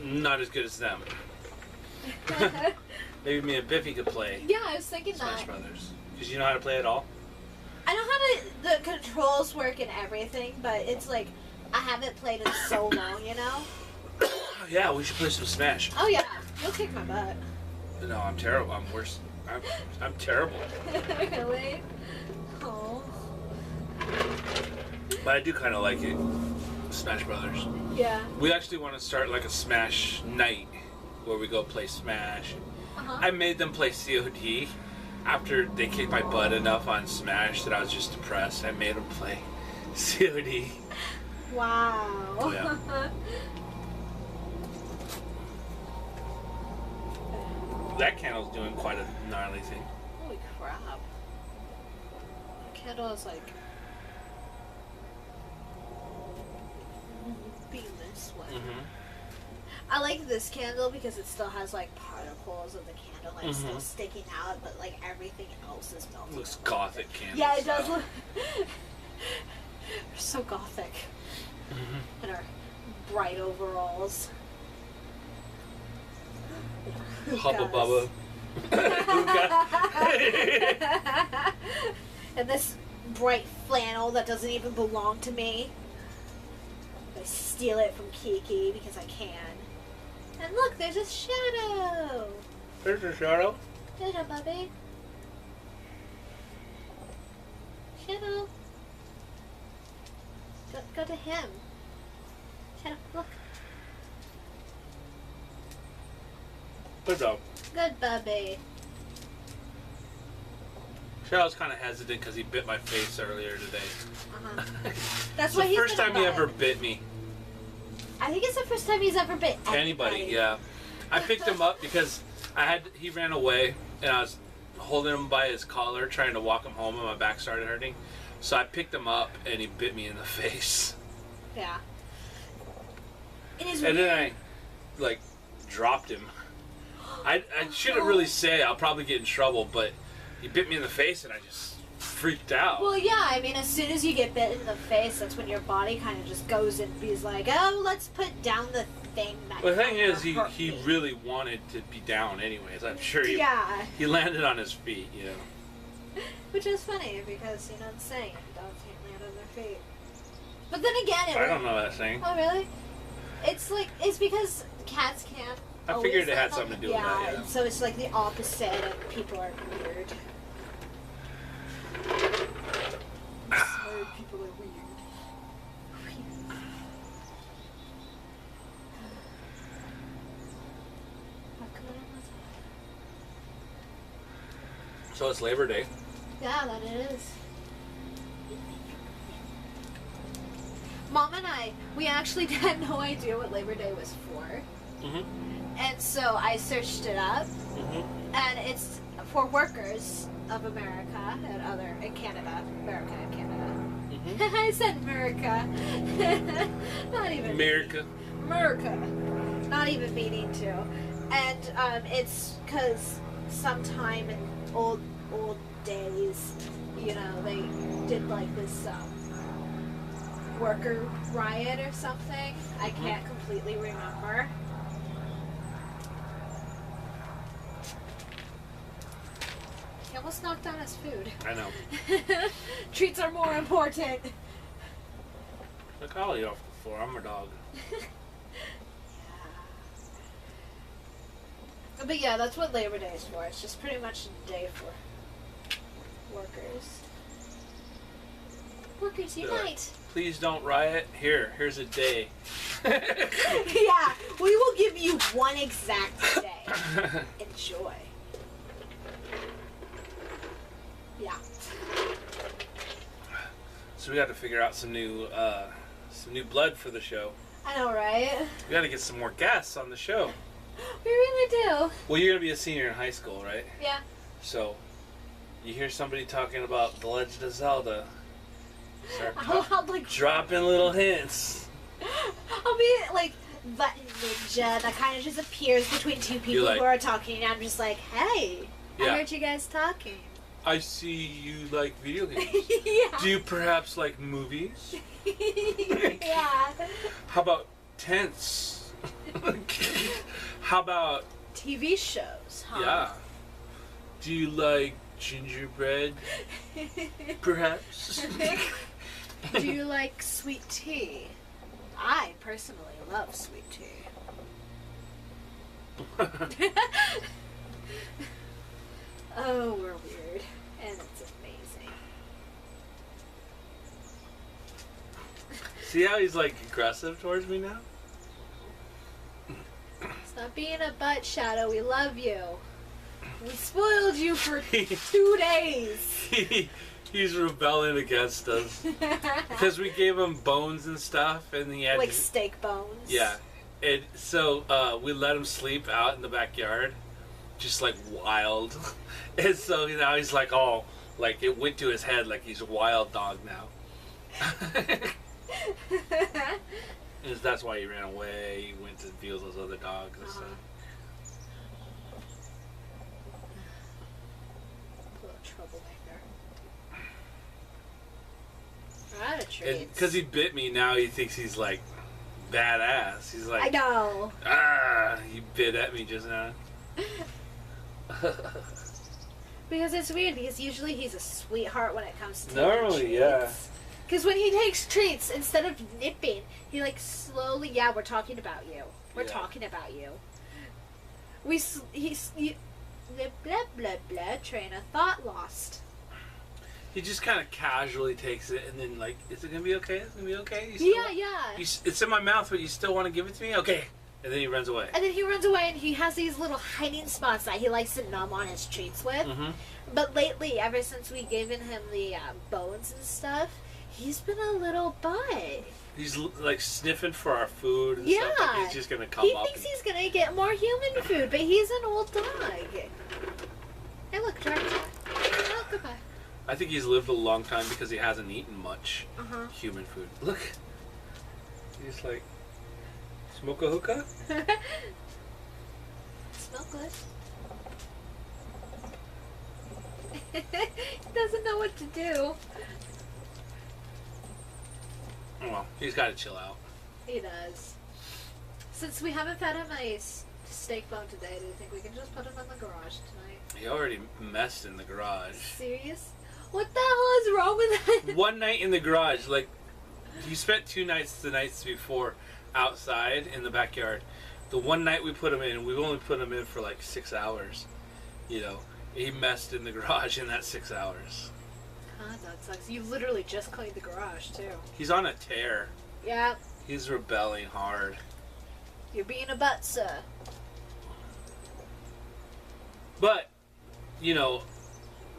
not as good as them. Maybe me and Biffy could play Yeah, I was thinking Smash that. Brothers. Because you know how to play it all? I know how the controls work and everything, but it's like I haven't played in so long, you know? Yeah, we should play some Smash. Oh yeah, you'll kick my butt. No, I'm terrible. I'm worse. I'm terrible. Really? Oh. But I do kind of like it. Smash Brothers. Yeah. We actually want to start like a Smash night where we go play Smash. Uh-huh. I made them play COD after they kicked my butt enough on Smash that I was just depressed. I made them play COD. Wow. Oh, yeah. That candle's doing quite a gnarly thing. Holy crap. The candle is like being this way. Mm-hmm. I like this candle because it still has like particles of the candle like still Mhm. sticking out, but like everything else is melting. Looks gothic candle. Yeah, it does style. look. We're so gothic Mhm. in our bright overalls. Hubba Hookahs. bubba. And this bright flannel that doesn't even belong to me. I steal it from Kiki because I can. And look, there's a shadow. There's a shadow. Shadow, Bubby. Shadow. Go to him. Shadow, look. Good dog. Good, Bubby. Shadow's kind of hesitant because he bit my face earlier today. Uh-huh. That's It's why the he's first gonna time he bite. ever bit me. I think it's the first time he's ever bit Anybody, yeah. I picked him up because he ran away and I was holding him by his collar trying to walk him home and my back started hurting. So I picked him up, and he bit me in the face. Yeah. And then I, like, dropped him. I shouldn't really say, I'll probably get in trouble, but he bit me in the face, and I just freaked out. Well, yeah, I mean, as soon as you get bit in the face, that's when your body kind of just goes and he's like, oh, let's put down the thing that. Well, the thing is, he really wanted to be down anyways. I'm sure he landed on his feet, you know. Which is funny because, you know, it's saying dogs can't land on their feet. But then again, I don't know that saying. Oh, really? It's like, it's because cats can't. I figured it had something to do with that, yeah. So it's like the opposite, and people are weird. Sorry, people are weird. So it's Labor Day. Yeah, that it is. Mom and I, we actually had no idea what Labor Day was for. And so I searched it up, and it's for workers of America and Canada. America and Canada. I said America. Not even America. America. Not even meaning to. And it's because sometime in old days, you know, they did like this worker riot or something. I can't completely remember. He almost knocked down his food. I know. Treats are more important. Look, I'll eat off the floor. I'm a dog. But yeah, that's what Labor Day is for. It's just pretty much a day for workers. Workers unite. Please don't riot. Here's a day. Yeah, we will give you one exact day. Enjoy. Yeah. So we got to figure out some new blood for the show. I know, right? We got to get some more guests on the show. We really do. Well, you're gonna be a senior in high school, right? Yeah. So, you hear somebody talking about The Legend of Zelda. I'll like dropping little hints. I'll be like that ninja that kind of just appears between two people like, who are talking, and I'm just like, hey, yeah. I heard you guys talking. I see you like video games. Yeah. Do you perhaps like movies? Yeah. How about tents? How about TV shows, huh? Yeah. Do you like gingerbread? Perhaps? Do you like sweet tea? I personally love sweet tea. Oh, we're weird. And it's amazing. See how he's like aggressive towards me now? Stop being a butt, Shadow. We love you. We spoiled you for 2 days. He's rebelling against us. Because we gave him bones and stuff, and he had... Like steak bones. Yeah. And so we let him sleep out in the backyard. Just like wild. And so now he's like, oh, like it went to his head like he's a wild dog now. And that's why he ran away. He went to be with those other dogs and stuff. Little troublemaker. We're out of treats. Because he bit me, now he thinks he's like badass. He's like, I know. He bit at me just now. Because it's weird, because usually he's a sweetheart when it comes to normally, treats. yeah. Because when he takes treats, instead of nipping, he like slowly, yeah, we're talking about you. We're talking about you. Blah, blah, blah, train of thought lost. He just kind of casually takes it and then like, is it going to be okay? Is it going to be okay? Yeah. It's in my mouth, but you still want to give it to me? Okay. And then he runs away. And then he runs away, and he has these little hiding spots that he likes to numb on his treats with. Mm-hmm. But lately, ever since we given him the bones and stuff, he's been a little butt. He's like sniffing for our food and stuff. Like he's just going to come up. He thinks he's going to get more human food, but he's an old dog. Hey, look, George. Oh, goodbye. I think he's lived a long time because he hasn't eaten much human food. Look. He's like, smoke a hookah? Smell good. He doesn't know what to do. Well, he's got to chill out. He does. Since we haven't fed him a steak bone today, do you think we can just put him in the garage tonight? He already messed in the garage. Serious? What the hell is wrong with that? One night in the garage, like, he spent 2 nights the nights before outside in the backyard. The one night we put him in, we've only put him in for like 6 hours. You know, he messed in the garage in that 6 hours. Huh, that sucks. You literally just cleaned the garage, too. He's on a tear. Yeah. He's rebelling hard. You're being a butt, sir. But, you know,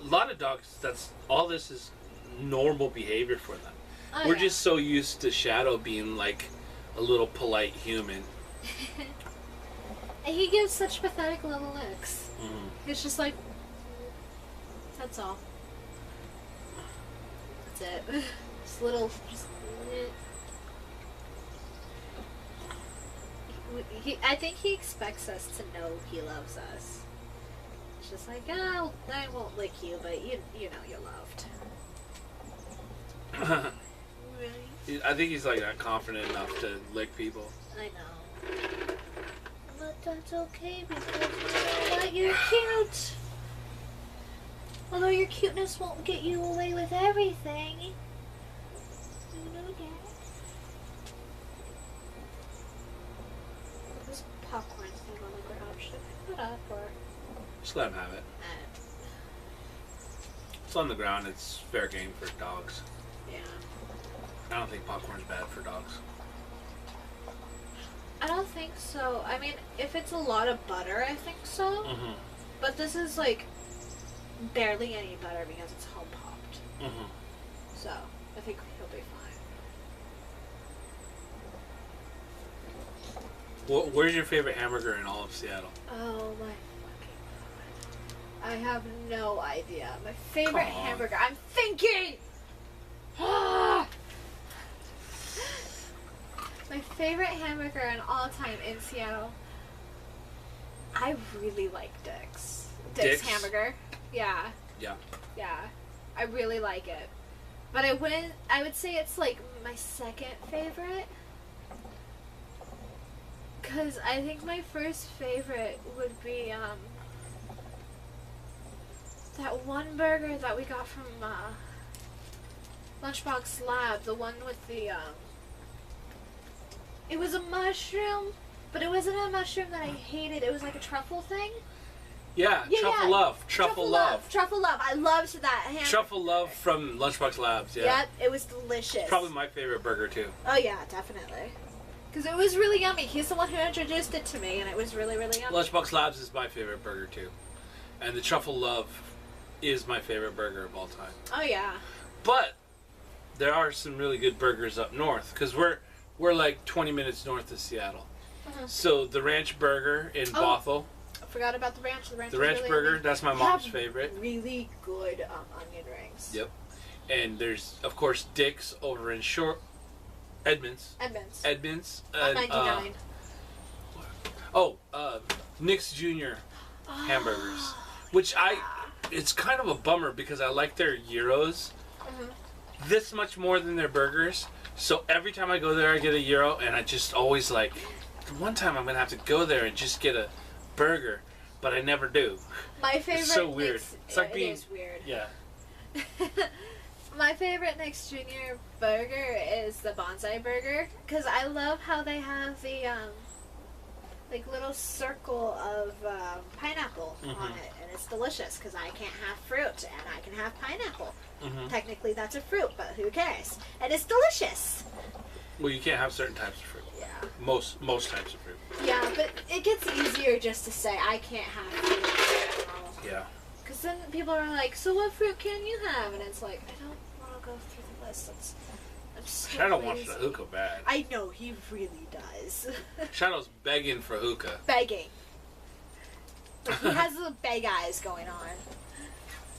a lot of dogs, that's all this is normal behavior for them. Oh, We're yeah. just so used to Shadow being like a little polite human. And he gives such pathetic little licks. Mm-hmm. It's just like, that's all. That's it. Just little, I think he expects us to know he loves us. It's just like, oh, I won't lick you, but you know you're loved. Really? I think he's like not confident enough to lick people. I know. But that's okay because you know what? You're cute. Although your cuteness won't get you away with everything. You know that. This popcorn thing on the ground. Should I pick it up or? Just let him have it. It's on the ground. It's fair game for dogs. Yeah. I don't think popcorn's bad for dogs. I don't think so. I mean, if it's a lot of butter, I think so. Mm-hmm. But this is like barely any butter because it's home popped. Mm-hmm. So I think he'll be fine. Where's your favorite hamburger in all of Seattle? Oh my fucking god. I have no idea. My favorite Come on. hamburger. I'm thinking! Ah! My favorite hamburger in all time in Seattle. I really like Dick's. Dick's hamburger. Yeah. Yeah. Yeah. I really like it. But I would say it's like my second favorite. Cause I think my first favorite would be that one burger that we got from Lunchbox Lab, the one with the it was a mushroom, but it wasn't a mushroom that I hated. It was like a truffle thing. Yeah, Truffle Love. Truffle Love. Truffle Love. I loved that hamburger. Truffle Love from Lunchbox Labs, yeah. Yep, it was delicious. Probably my favorite burger, too. Oh yeah, definitely. Because it was really yummy. He's the one who introduced it to me, and it was really, really yummy. Lunchbox Labs is my favorite burger, too. And the Truffle Love is my favorite burger of all time. Oh yeah. But there are some really good burgers up north, because we're like 20 minutes north of Seattle. Uh-huh. So the Ranch Burger in Bothell. I forgot about the ranch. The ranch Ranch really Burger, yummy. that's my mom's favorite. Really good onion rings. Yep. And there's, of course, Dick's over in Edmonds. Edmonds. And, 99. Nick's Jr. hamburgers. Which it's kind of a bummer because I like their gyros this much more than their burgers. So every time I go there, I get a gyro, and I just always like, one time I'm going to have to go there and just get a burger, but I never do. My favorite. It's so weird. It's like it is weird. Yeah. My favorite Nick's Jr. burger is the bonsai burger because I love how they have the like little circle of pineapple on it, and it's delicious because I can't have fruit and I can have pineapple. Technically, that's a fruit, but who cares? And it's delicious. Well, you can't have certain types of fruit. Yeah. Most types of fruit. Yeah, but it gets easier just to say I can't have fruit. Yeah. Because then people are like, so what fruit can you have? And it's like, I don't want to go through the list. I'm so Shadow lazy. wants the hookah bad. I know, he really does. Shadow's begging for hookah. Begging. Like, he has the beg eyes going on.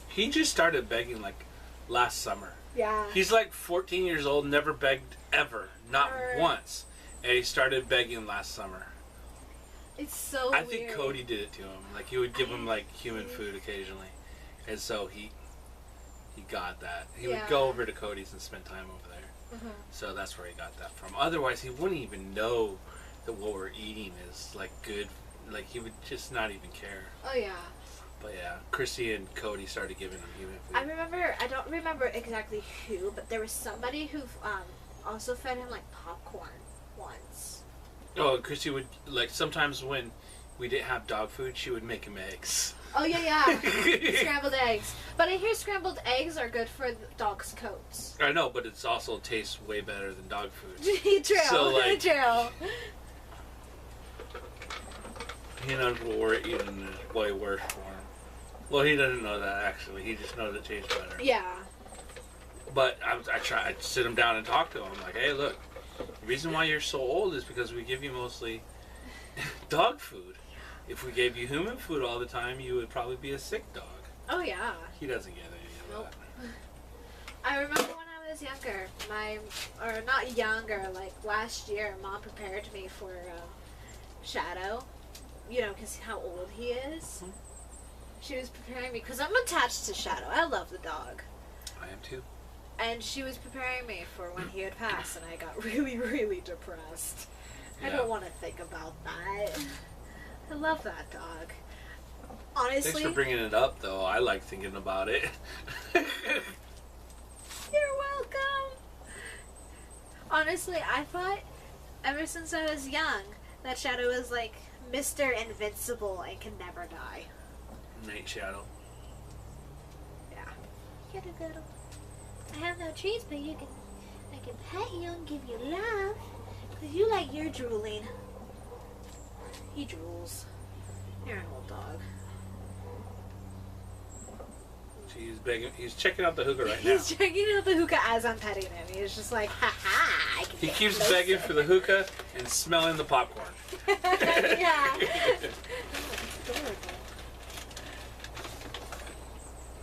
He just started begging like last summer. Yeah. He's like 14 years old, never begged ever, not once. And he started begging last summer. It's so I think Cody did it to him. Like, he would give him, like, human food occasionally. And so he got that. He would go over to Cody's and spend time over there. Mm-hmm. So that's where he got that from. Otherwise, he wouldn't even know that what we're eating is, like, good. Like, he would just not even care. Oh, yeah. But, yeah, Chrissy and Cody started giving him human food. I don't remember exactly who, but there was somebody who also fed him, like, popcorn once. Oh, Chrissy would, like, sometimes when we didn't have dog food, she would make him eggs. Oh, yeah. Scrambled eggs. But I hear scrambled eggs are good for the dog's coats. I know, but it also tastes way better than dog food. True. So, like, true. He knows what we're eating is way worse for him. Well, he doesn't know that, actually. He just knows it tastes better. Yeah. But I'd sit him down and talk to him. Like, hey, look, the reason why you're so old is because we give you mostly dog food. If we gave you human food all the time, you would probably be a sick dog. Oh, yeah. He doesn't get any of that. I remember when I was younger, or not younger, like last year, Mom prepared me for Shadow. You know, because how old he is. Mm-hmm. She was preparing me, because I'm attached to Shadow. I love the dog. I am too. And she was preparing me for when he would pass, and I got really, really depressed. Yeah. I don't want to think about that. I love that dog. Honestly. Thanks for bringing it up, though. I like thinking about it. You're welcome. Honestly, I thought ever since I was young that Shadow was like Mr. Invincible and can never die. Night Shadow. Yeah. You're the good. I have no treats, but I can pet you and give you love. Because you like your drooling. He drools. You're an old dog. He's checking out the hookah right now. He's checking out the hookah as I'm petting him. He's just like, ha-ha. He keeps begging for the hookah and smelling the popcorn. Yeah.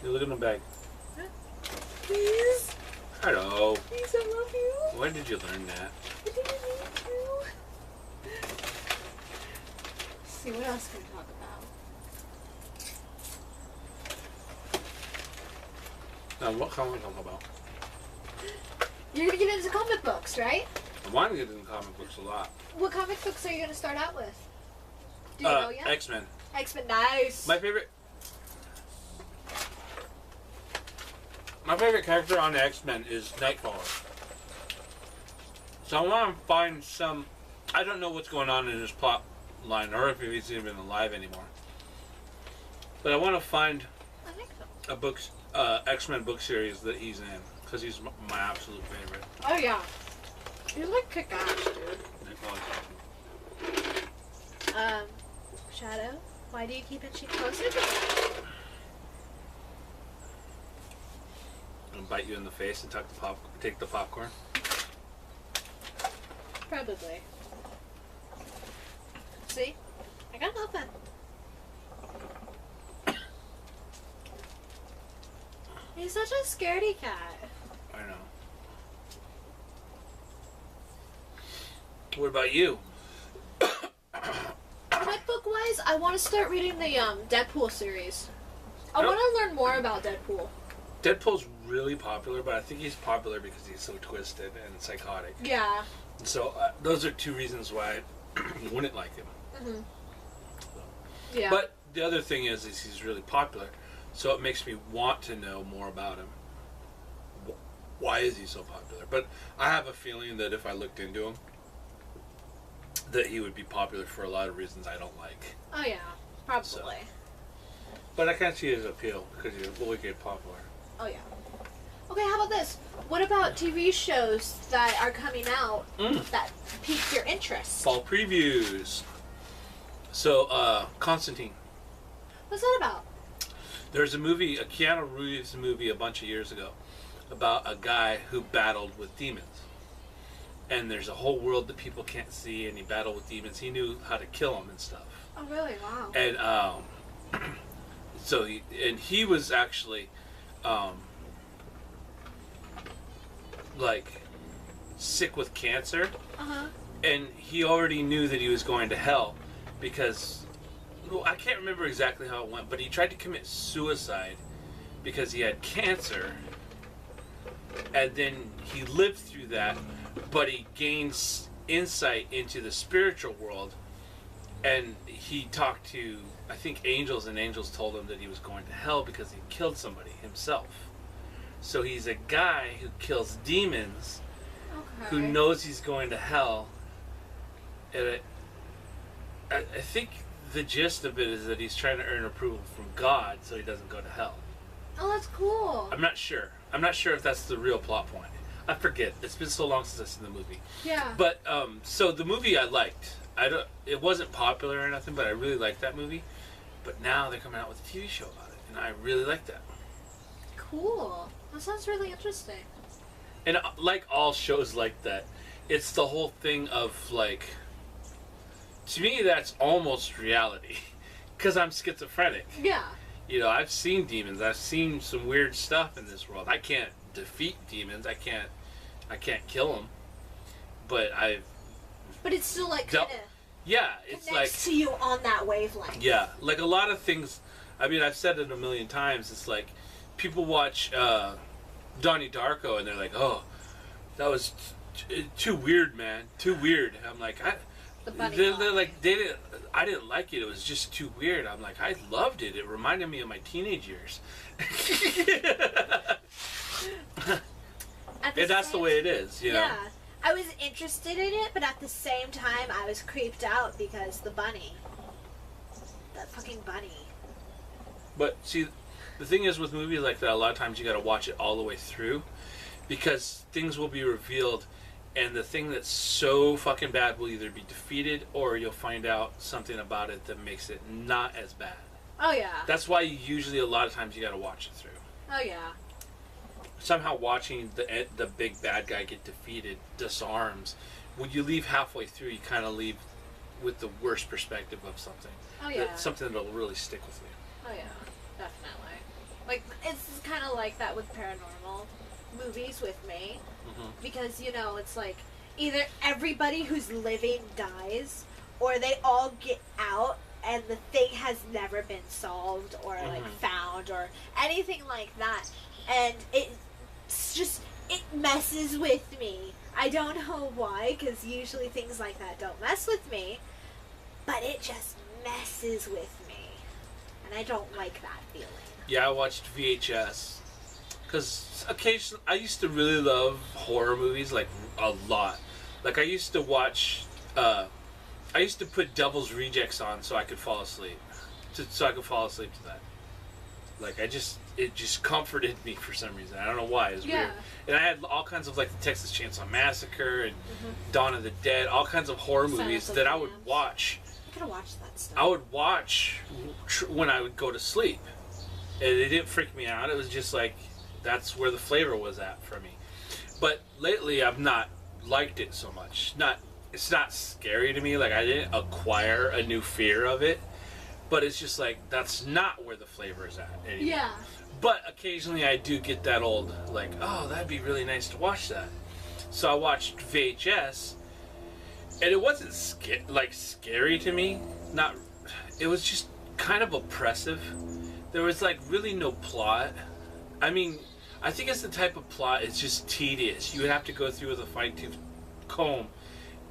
You look in the bag. Please. Hello. Please, I love you. When did you learn that? I didn't need to. Let's see, what else can we talk about? Now, what can we talk about? You're going to get into comic books, right? I want to get into comic books a lot. What comic books are you going to start out with? Do you know yet? X-Men. X-Men, nice. My favorite character on the X-Men is Nightcrawler. So I want to find some... I don't know what's going on in his plot line, or if he's even alive anymore. But I want to find a X-Men book series that he's in, because he's my absolute favorite. Oh, yeah. He's like kick-ass, dude. Shadow, why do you keep inching closer to me? And bite you in the face and take the popcorn? Probably. See? I got nothing. He's such a scaredy cat. I know. What about you? Comic book wise, I want to start reading the Deadpool series. I want to learn more about Deadpool. Deadpool's really popular, but I think he's popular because he's so twisted and psychotic. Yeah. So those are two reasons why you wouldn't like him. Mm-hmm. Yeah. But the other thing is he's really popular, so it makes me want to know more about him. Why is he so popular? But I have a feeling that if I looked into him, that he would be popular for a lot of reasons I don't like. Oh yeah, probably. So, but I can't see his appeal because he's really good popular. Oh yeah. Okay, how about this? What about TV shows that are coming out that pique your interest? Fall previews. So, Constantine. What's that about? There's a movie, a Keanu Reeves movie a bunch of years ago about a guy who battled with demons. And there's a whole world that people can't see, and he battled with demons. He knew how to kill them and stuff. Oh, really? Wow. And he was actually like sick with cancer, Uh-huh. and he already knew that he was going to hell because, well, I can't remember exactly how it went, but he tried to commit suicide because he had cancer, and then he lived through that, but he gains insight into the spiritual world, and he talked to, I think, angels, and angels told him that he was going to hell because he killed somebody himself. So he's a guy who kills demons, Okay. who knows he's going to hell, and I think the gist of it is that he's trying to earn approval from God so he doesn't go to hell. Oh, that's cool. I'm not sure if that's the real plot point. I forget. It's been so long since I've seen the movie. Yeah. But so the movie I liked. It wasn't popular or nothing, but I really liked that movie. But now they're coming out with a TV show about it, and I really like that. Cool. That sounds really interesting. And like all shows like that, it's the whole thing of like, to me that's almost reality, because I'm schizophrenic. Yeah. You know, I've seen demons. I've seen some weird stuff in this world. I can't defeat demons. I can't kill them. But it's still like kind of yeah, it's like to you on that wavelength. Yeah, like a lot of things. I mean, I've said it a million times. It's like people watch Donnie Darko and they're like, "Oh, that was too weird, man. Too weird." I'm like, they're like, I didn't like it. It was just too weird. I'm like, I loved it. It reminded me of my teenage years. And that's the way it is, you know? Yeah. I was interested in it, but at the same time, I was creeped out because the bunny. That fucking bunny. But see, the thing is with movies like that, a lot of times you gotta watch it all the way through because things will be revealed, and the thing that's so fucking bad will either be defeated or you'll find out something about it that makes it not as bad. Oh, yeah. That's why usually a lot of times you gotta watch it through. Oh, yeah. Somehow watching the big bad guy get defeated, disarms, when you leave halfway through, you kind of leave with the worst perspective of something. Oh, yeah. Something that'll really stick with you. Oh, yeah. Definitely. Like, it's kind of like that with paranormal movies with me. Mm-hmm. Because, you know, it's like either everybody who's living dies or they all get out and the thing has never been solved or, like, found or anything like that. And it messes with me. I don't know why, because usually things like that don't mess with me, but it just messes with me. And I don't like that feeling. Yeah, I watched VHS. Because occasionally, I used to really love horror movies, like, a lot. Like, I used to watch, I used to put Devil's Rejects on so I could fall asleep. So I could fall asleep to that. Like, it just comforted me for some reason. I don't know why. It was weird. And I had all kinds of, like, the Texas Chainsaw Massacre and Dawn of the Dead, all kinds of horror movies that I would watch. I could have watched that stuff. I would watch when I would go to sleep. And it didn't freak me out. It was just like, that's where the flavor was at for me. But lately, I've not liked it so much. It's not scary to me. Like, I didn't acquire a new fear of it. But it's just like, that's not where the flavor is at anymore. Yeah. But occasionally I do get that old, like, oh, that'd be really nice to watch that. So I watched VHS, and it wasn't scary to me. It was just kind of oppressive. There was like really no plot. I mean, I think it's the type of plot, it's just tedious. You would have to go through with a fine-tooth comb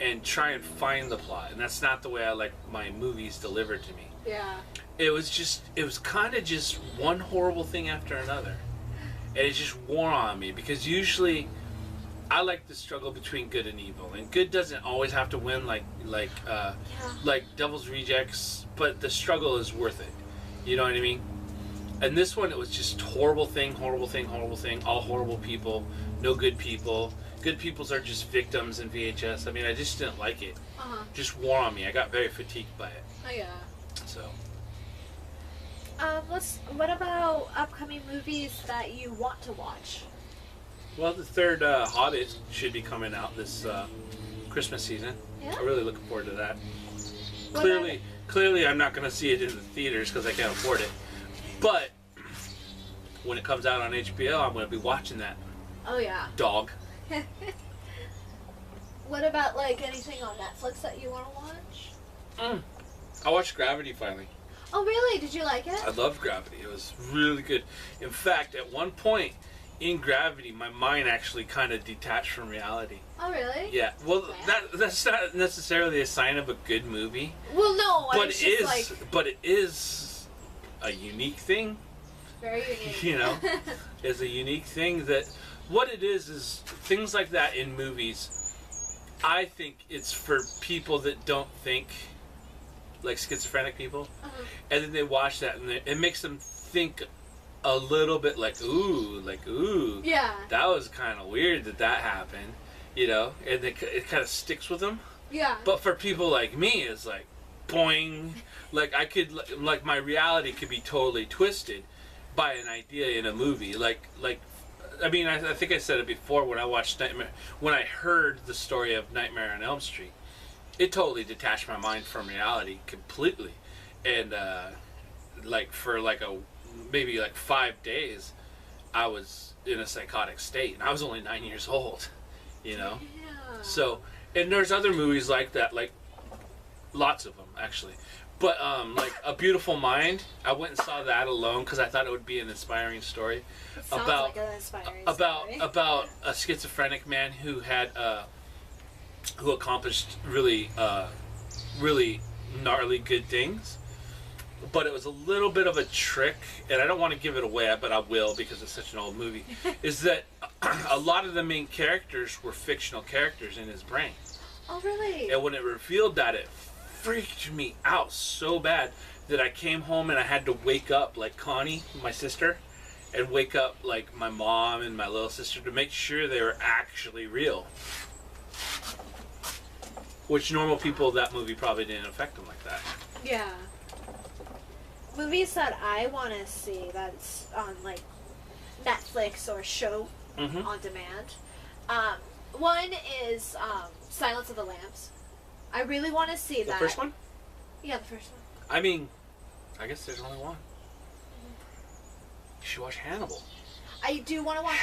and try and find the plot. And that's not the way I like my movies delivered to me. Yeah. It was kind of just one horrible thing after another. And it just wore on me because usually I like the struggle between good and evil. And good doesn't always have to win like Devil's Rejects, but the struggle is worth it. You know what I mean? And this one, it was just horrible thing, all horrible people, no good people. Good peoples are just victims in VHS. I mean, I just didn't like it. Just wore on me. I got very fatigued by it. Oh, yeah. So. What about upcoming movies that you want to watch? Well, the third Hobbit should be coming out this Christmas season. Yeah? I'm really looking forward to that. What Clearly, I'm not going to see it in the theaters because I can't afford it. But when it comes out on HBO, I'm going to be watching that. Oh, yeah. Dog. What about like anything on Netflix that you want to watch? I watched Gravity finally. Oh really? Did you like it? I loved Gravity. It was really good. In fact, at one point in Gravity, my mind actually kind of detached from reality. Oh really? Yeah. Well, that's not necessarily a sign of a good movie. Well, no. But it is a unique thing. Very unique. You know, it's a unique thing that what it is things like that in movies. I think it's for people that don't think like schizophrenic people, and then they watch that and it makes them think a little bit like ooh, yeah, that was kind of weird that happened, you know, and it kind of sticks with them. Yeah. But for people like me, it's like boing, like I could like my reality could be totally twisted by an idea in a movie, like. I mean, I think I said it before when I watched when I heard the story of Nightmare on Elm Street, it totally detached my mind from reality completely, and like for like maybe 5 days, I was in a psychotic state, and I was only 9 years old, you know. Yeah. So, and there's other movies like that, like lots of them actually. But like A Beautiful Mind, I went and saw that alone because I thought it would be an inspiring story Like an inspiring story. about a schizophrenic man who had who accomplished really gnarly good things. But it was a little bit of a trick, and I don't want to give it away, but I will because it's such an old movie. Is that a lot of the main characters were fictional characters in his brain. Oh really? And when it revealed that, it freaked me out so bad that I came home and I had to wake up like Connie, my sister, and wake up like my mom and my little sister to make sure they were actually real. Which normal people, that movie probably didn't affect them like that. Yeah. Movies that I want to see that's on like Netflix or show on demand. One is Silence of the Lambs. I really want to see that. The first one? Yeah, the first one. I mean, I guess there's only one. You should watch Hannibal. I do want to watch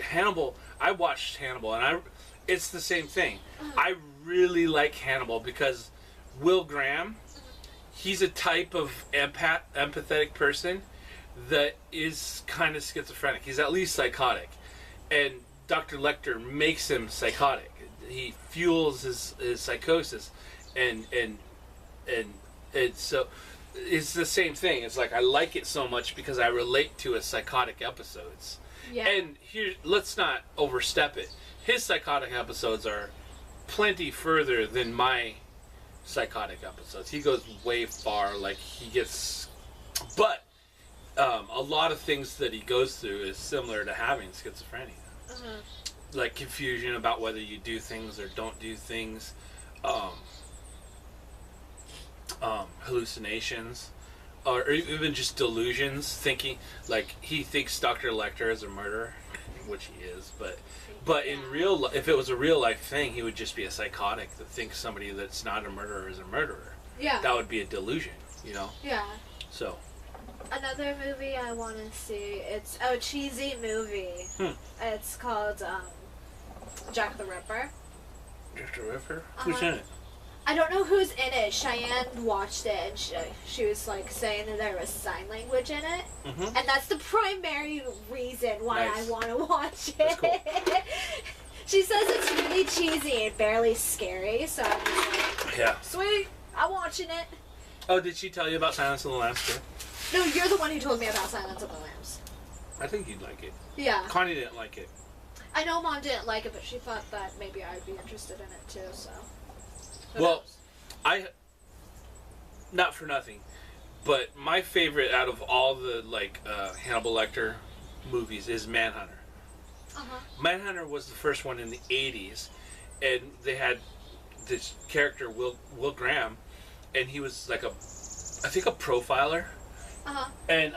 Hannibal. I watched Hannibal, and it's the same thing. I really like Hannibal because Will Graham, he's a type of empathetic person that is kind of schizophrenic. He's at least psychotic. And Dr. Lecter makes him psychotic. He fuels his psychosis, and so it's the same thing. It's like I like it so much because I relate to his psychotic episodes. Yeah. And here, let's not overstep it. His psychotic episodes are plenty further than my psychotic episodes. He goes way far. Like he gets, but a lot of things that he goes through is similar to having schizophrenia. Like confusion about whether you do things or don't do things, hallucinations, or even just delusions. Thinking like he thinks Dr. Lecter is a murderer, which he is, but in if it was a real life thing, he would just be a psychotic that thinks somebody that's not a murderer is a murderer. Yeah. That would be a delusion, you know. Yeah. So. Another movie I want to see. It's a cheesy movie. It's called Jack the Ripper. Jack the Ripper? Who's in it? I don't know who's in it. Cheyenne watched it, and she was like saying that there was sign language in it, and that's the primary reason why I want to watch it. That's cool. She says it's really cheesy and barely scary, so I'm just like, yeah, sweet, I'm watching it. Oh, did she tell you about Silence of the Lambs too? No, you're the one who told me about Silence of the Lambs. I think you'd like it. Yeah. Connie didn't like it. I know Mom didn't like it, but she thought that maybe I'd be interested in it too, so. Well, not for nothing, but my favorite out of all the Hannibal Lecter movies is Manhunter. Manhunter was the first one in the 80s, and they had this character, Will Graham, and he was like a profiler. And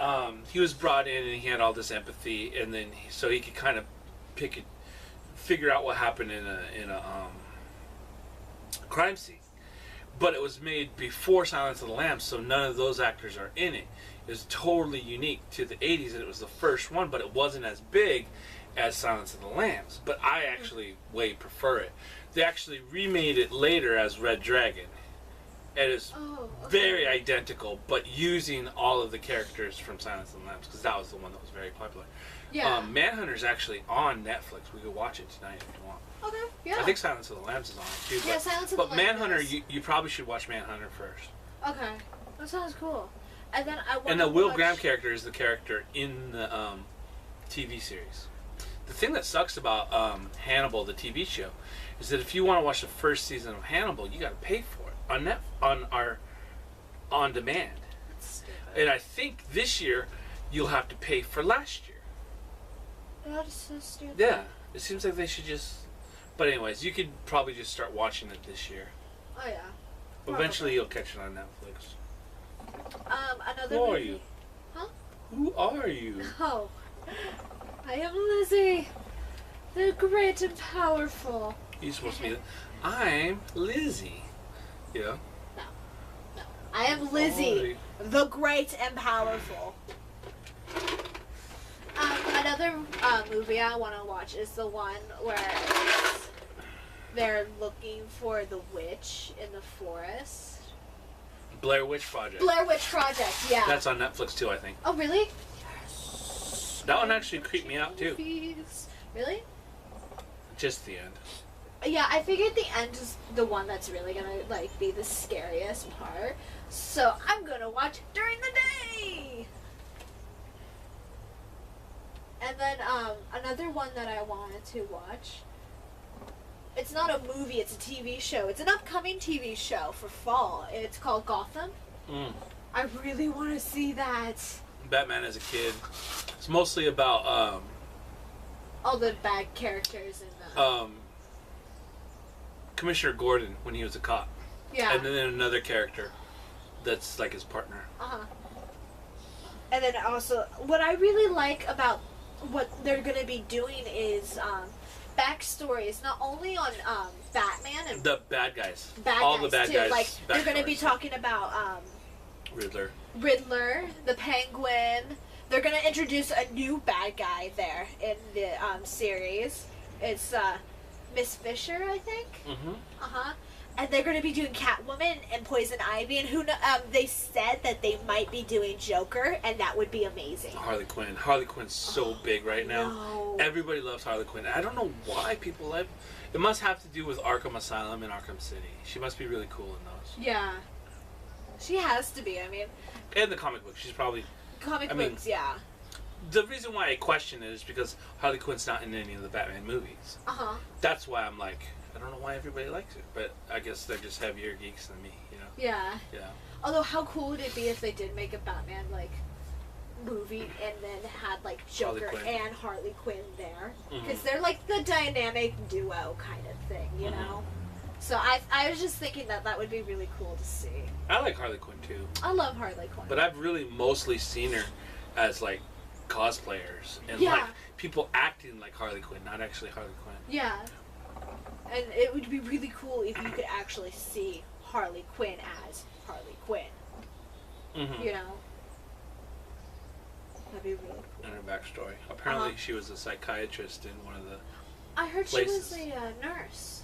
he was brought in, and he had all this empathy, and then so he could kind of figure out what happened in a crime scene. But it was made before Silence of the Lambs, so none of those actors are in it. It was totally unique to the 80s, and it was the first one, but it wasn't as big as Silence of the Lambs, but I actually way prefer it. They actually remade it later as Red Dragon. It is very identical, but using all of the characters from Silence of the Lambs, because that was the one that was very popular. Yeah. Manhunter's actually on Netflix. We could watch it tonight if you want. Okay, yeah. I think Silence of the Lambs is on it too. Yeah, Silence of the Lambs. But Manhunter, you probably should watch Manhunter first. Okay, that sounds cool. And then I want. And the Will Graham character is the character in the TV series. The thing that sucks about Hannibal, the TV show, is that if you want to watch the first season of Hannibal, you got to pay for it on demand. That's stupid. And I think this year you'll have to pay for last year. That is so stupid. Yeah, it seems like they should just. But anyways, you could probably just start watching it this year. Oh yeah. Eventually, you'll catch it on Netflix. Another. Who are movie. you? Huh? Who are you? Oh, I am Lizzie, the great and powerful. You're supposed to be. I'm Lizzie. Yeah. No. I am Lizzie, the great and powerful. Another movie I want to watch is the one where they're looking for the witch in the forest. Blair Witch Project. Blair Witch Project, yeah. That's on Netflix too, I think. Oh, really? That one actually creeped me out too. Really? Just the end. Yeah, I figured the end is the one that's really gonna like be the scariest part. So I'm gonna watch during the day. And then another one that I wanted to watch. It's not a movie, it's a TV show. It's an upcoming TV show for fall. It's called Gotham. I really want to see that. Batman as a kid. It's mostly about all the bad characters in the Commissioner Gordon when he was a cop. Yeah. And then another character that's like his partner. And then also, what I really like about what they're going to be doing is backstories, not only on Batman and the bad guys. All the bad too. guys. Like they're going to be talking about Riddler, the Penguin. They're going to introduce a new bad guy there in the series. It's Miss Fisher, I think. And they're going to be doing Catwoman and Poison Ivy, and they said that they might be doing Joker, and that would be amazing. Harley Quinn. Harley Quinn's so big right now. No. Everybody loves Harley Quinn. I don't know why people like. It must have to do with Arkham Asylum and Arkham City. She must be really cool in those. Yeah, she has to be. I mean, and the comic book. She's probably books. Yeah. The reason why I question it is because Harley Quinn's not in any of the Batman movies. That's why I'm like, I don't know why everybody likes it, but I guess they're just heavier geeks than me, you know? Yeah. Yeah. Although, how cool would it be if they did make a Batman, like, movie and then had, like, Joker and Harley Quinn there? Because they're, like, the dynamic duo kind of thing, you know? So I was just thinking that would be really cool to see. I like Harley Quinn, too. I love Harley Quinn. But I've really mostly seen her as, like, cosplayers and, like, people acting like Harley Quinn, not actually Harley Quinn. Yeah. And it would be really cool if you could actually see Harley Quinn as Harley Quinn. You know? That'd be really cool. And her backstory. Apparently she was a psychiatrist in one of the I heard places. She was a nurse.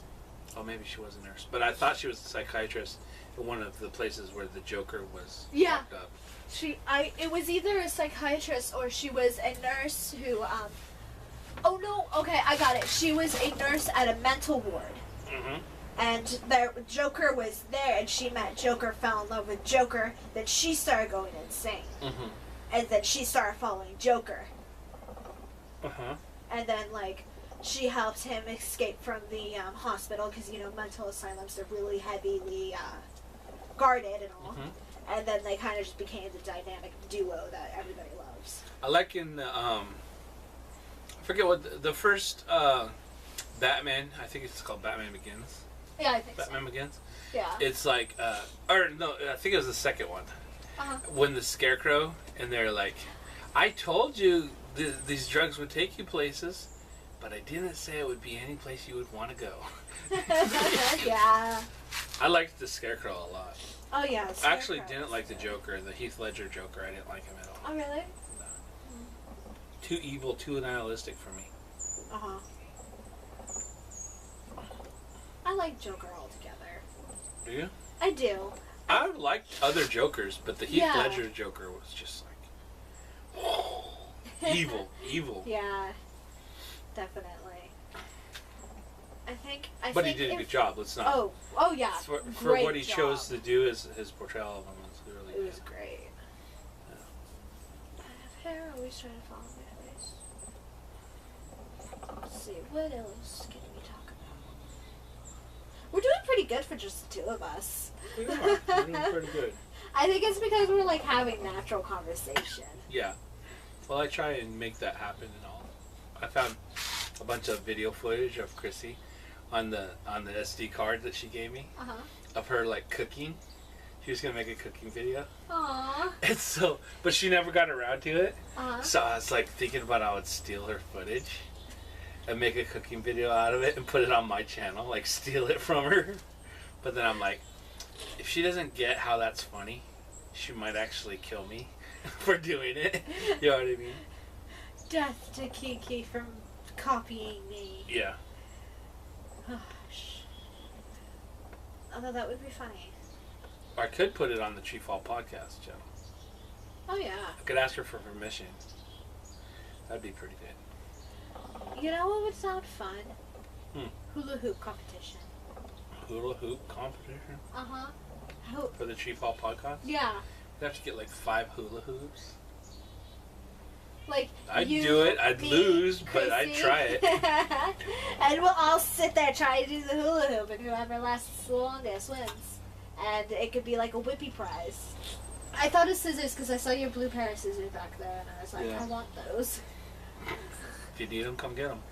Oh, maybe she was a nurse. But I thought she was a psychiatrist in one of the places where the Joker was locked up. It was either a psychiatrist or she was a nurse who, oh no, okay, I got it. She was a nurse at a mental ward. And the Joker was there, and she met Joker, fell in love with Joker, then she started going insane. And then she started following Joker. And then, like, she helped him escape from the hospital, because, you know, mental asylums are really heavily guarded and all. And then they kind of just became the dynamic duo that everybody loves. I like in the, I forget what, the first Batman, I think it's called Batman Begins. Yeah, I think Batman Begins? Yeah. It's like, or no, I think it was the second one. When the Scarecrow, and they're like, I told you these drugs would take you places, but I didn't say it would be any place you would want to go. Yeah. I liked the Scarecrow a lot. Oh, yeah. I actually didn't like the Joker, the Heath Ledger Joker. I didn't like him at all. Oh, really? No. Too evil, too nihilistic for me. Uh-huh. I like Joker altogether. Do you? I do. I liked other Jokers, but the Heath Ledger Joker was just like evil. Yeah, definitely. But he did a good job. Let's not. Oh yeah. For Great what he job. chose to do, his portrayal of him was really good. It was great. Yeah. I have hair. Always trying to follow my face. Let's see, what else can we talk about? We're doing pretty good for just the two of us. We are. We're doing pretty good. I think it's because we're like having natural conversation. Yeah. Well, I try and make that happen and all. I found a bunch of video footage of Chrissy on the SD card that she gave me of her like cooking. She was gonna make a cooking video. Aww. And so, but she never got around to it. So I was like thinking about how I would steal her footage and make a cooking video out of it and put it on my channel, like steal it from her. But then I'm like, if she doesn't get how that's funny, she might actually kill me for doing it. You know what I mean? Death to Kiki from copying me. Yeah. Gosh. Although that would be funny. I could put it on the Treefall Podcast channel. Oh yeah. I could ask her for permission. That'd be pretty good. You know what would sound fun? Hula hoop competition. Hula hoop competition? Uh-huh. For the Treefall Podcast? Yeah. We'd have to get like 5 hula hoops. Like I'd do it. I'd lose, but I'd try it. And we'll all sit there trying to do the hula hoop, and whoever lasts the longest wins. And it could be like a whippy prize. I thought of scissors because I saw your blue pair of scissors back there, and I was like, I want those. If you need them, come get them.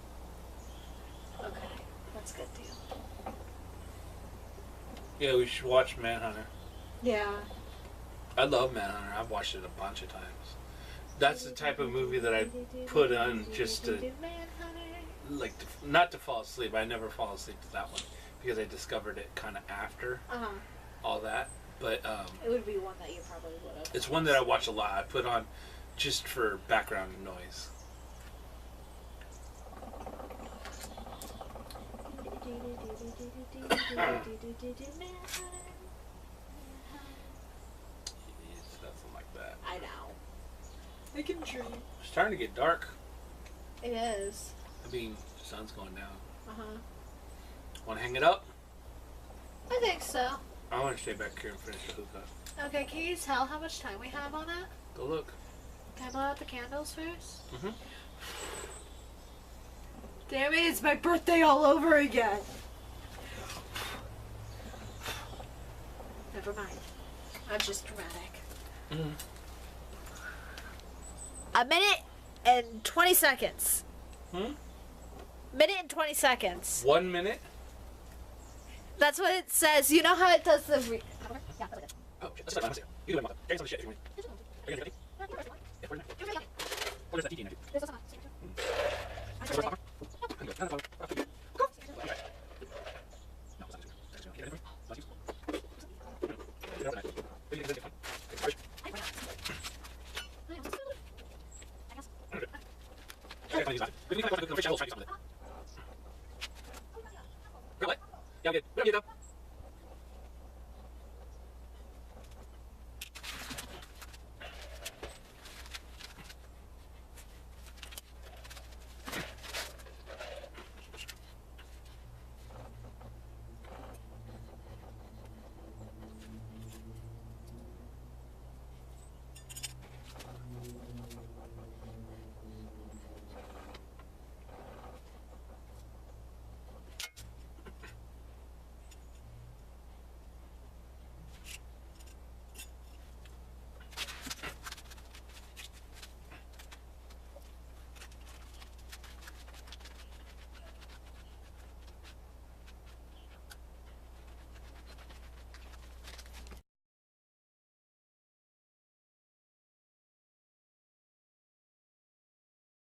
Okay, that's a good deal. Yeah, we should watch Manhunter. Yeah. I love Manhunter. I've watched it a bunch of times. That's the type of movie that I put on just to, like, not to fall asleep. I never fall asleep to that one because I discovered it kind of after all that. But it would be one that you probably would have. It's one that I watch a lot. I put on just for background noise. It's nothing like that. I know. I can dream. It's starting to get dark. It is. I mean, the sun's going down. Uh-huh. Want to hang it up? I think so. I want to stay back here and finish the hookah. Okay, can you tell how much time we have on it? Go look. Can I blow out the candles first? Mm-hmm. Damn it, it's my birthday all over again. Never mind. I'm just dramatic. Mm-hmm. A minute and 20 seconds. Minute and 20 seconds. 1 minute? That's what it says. You know how it does the... Oh, shit. That's not you do it, mother. Carry some shit if you want. Are you ready? Yeah, where's that? Or there's that DT in there.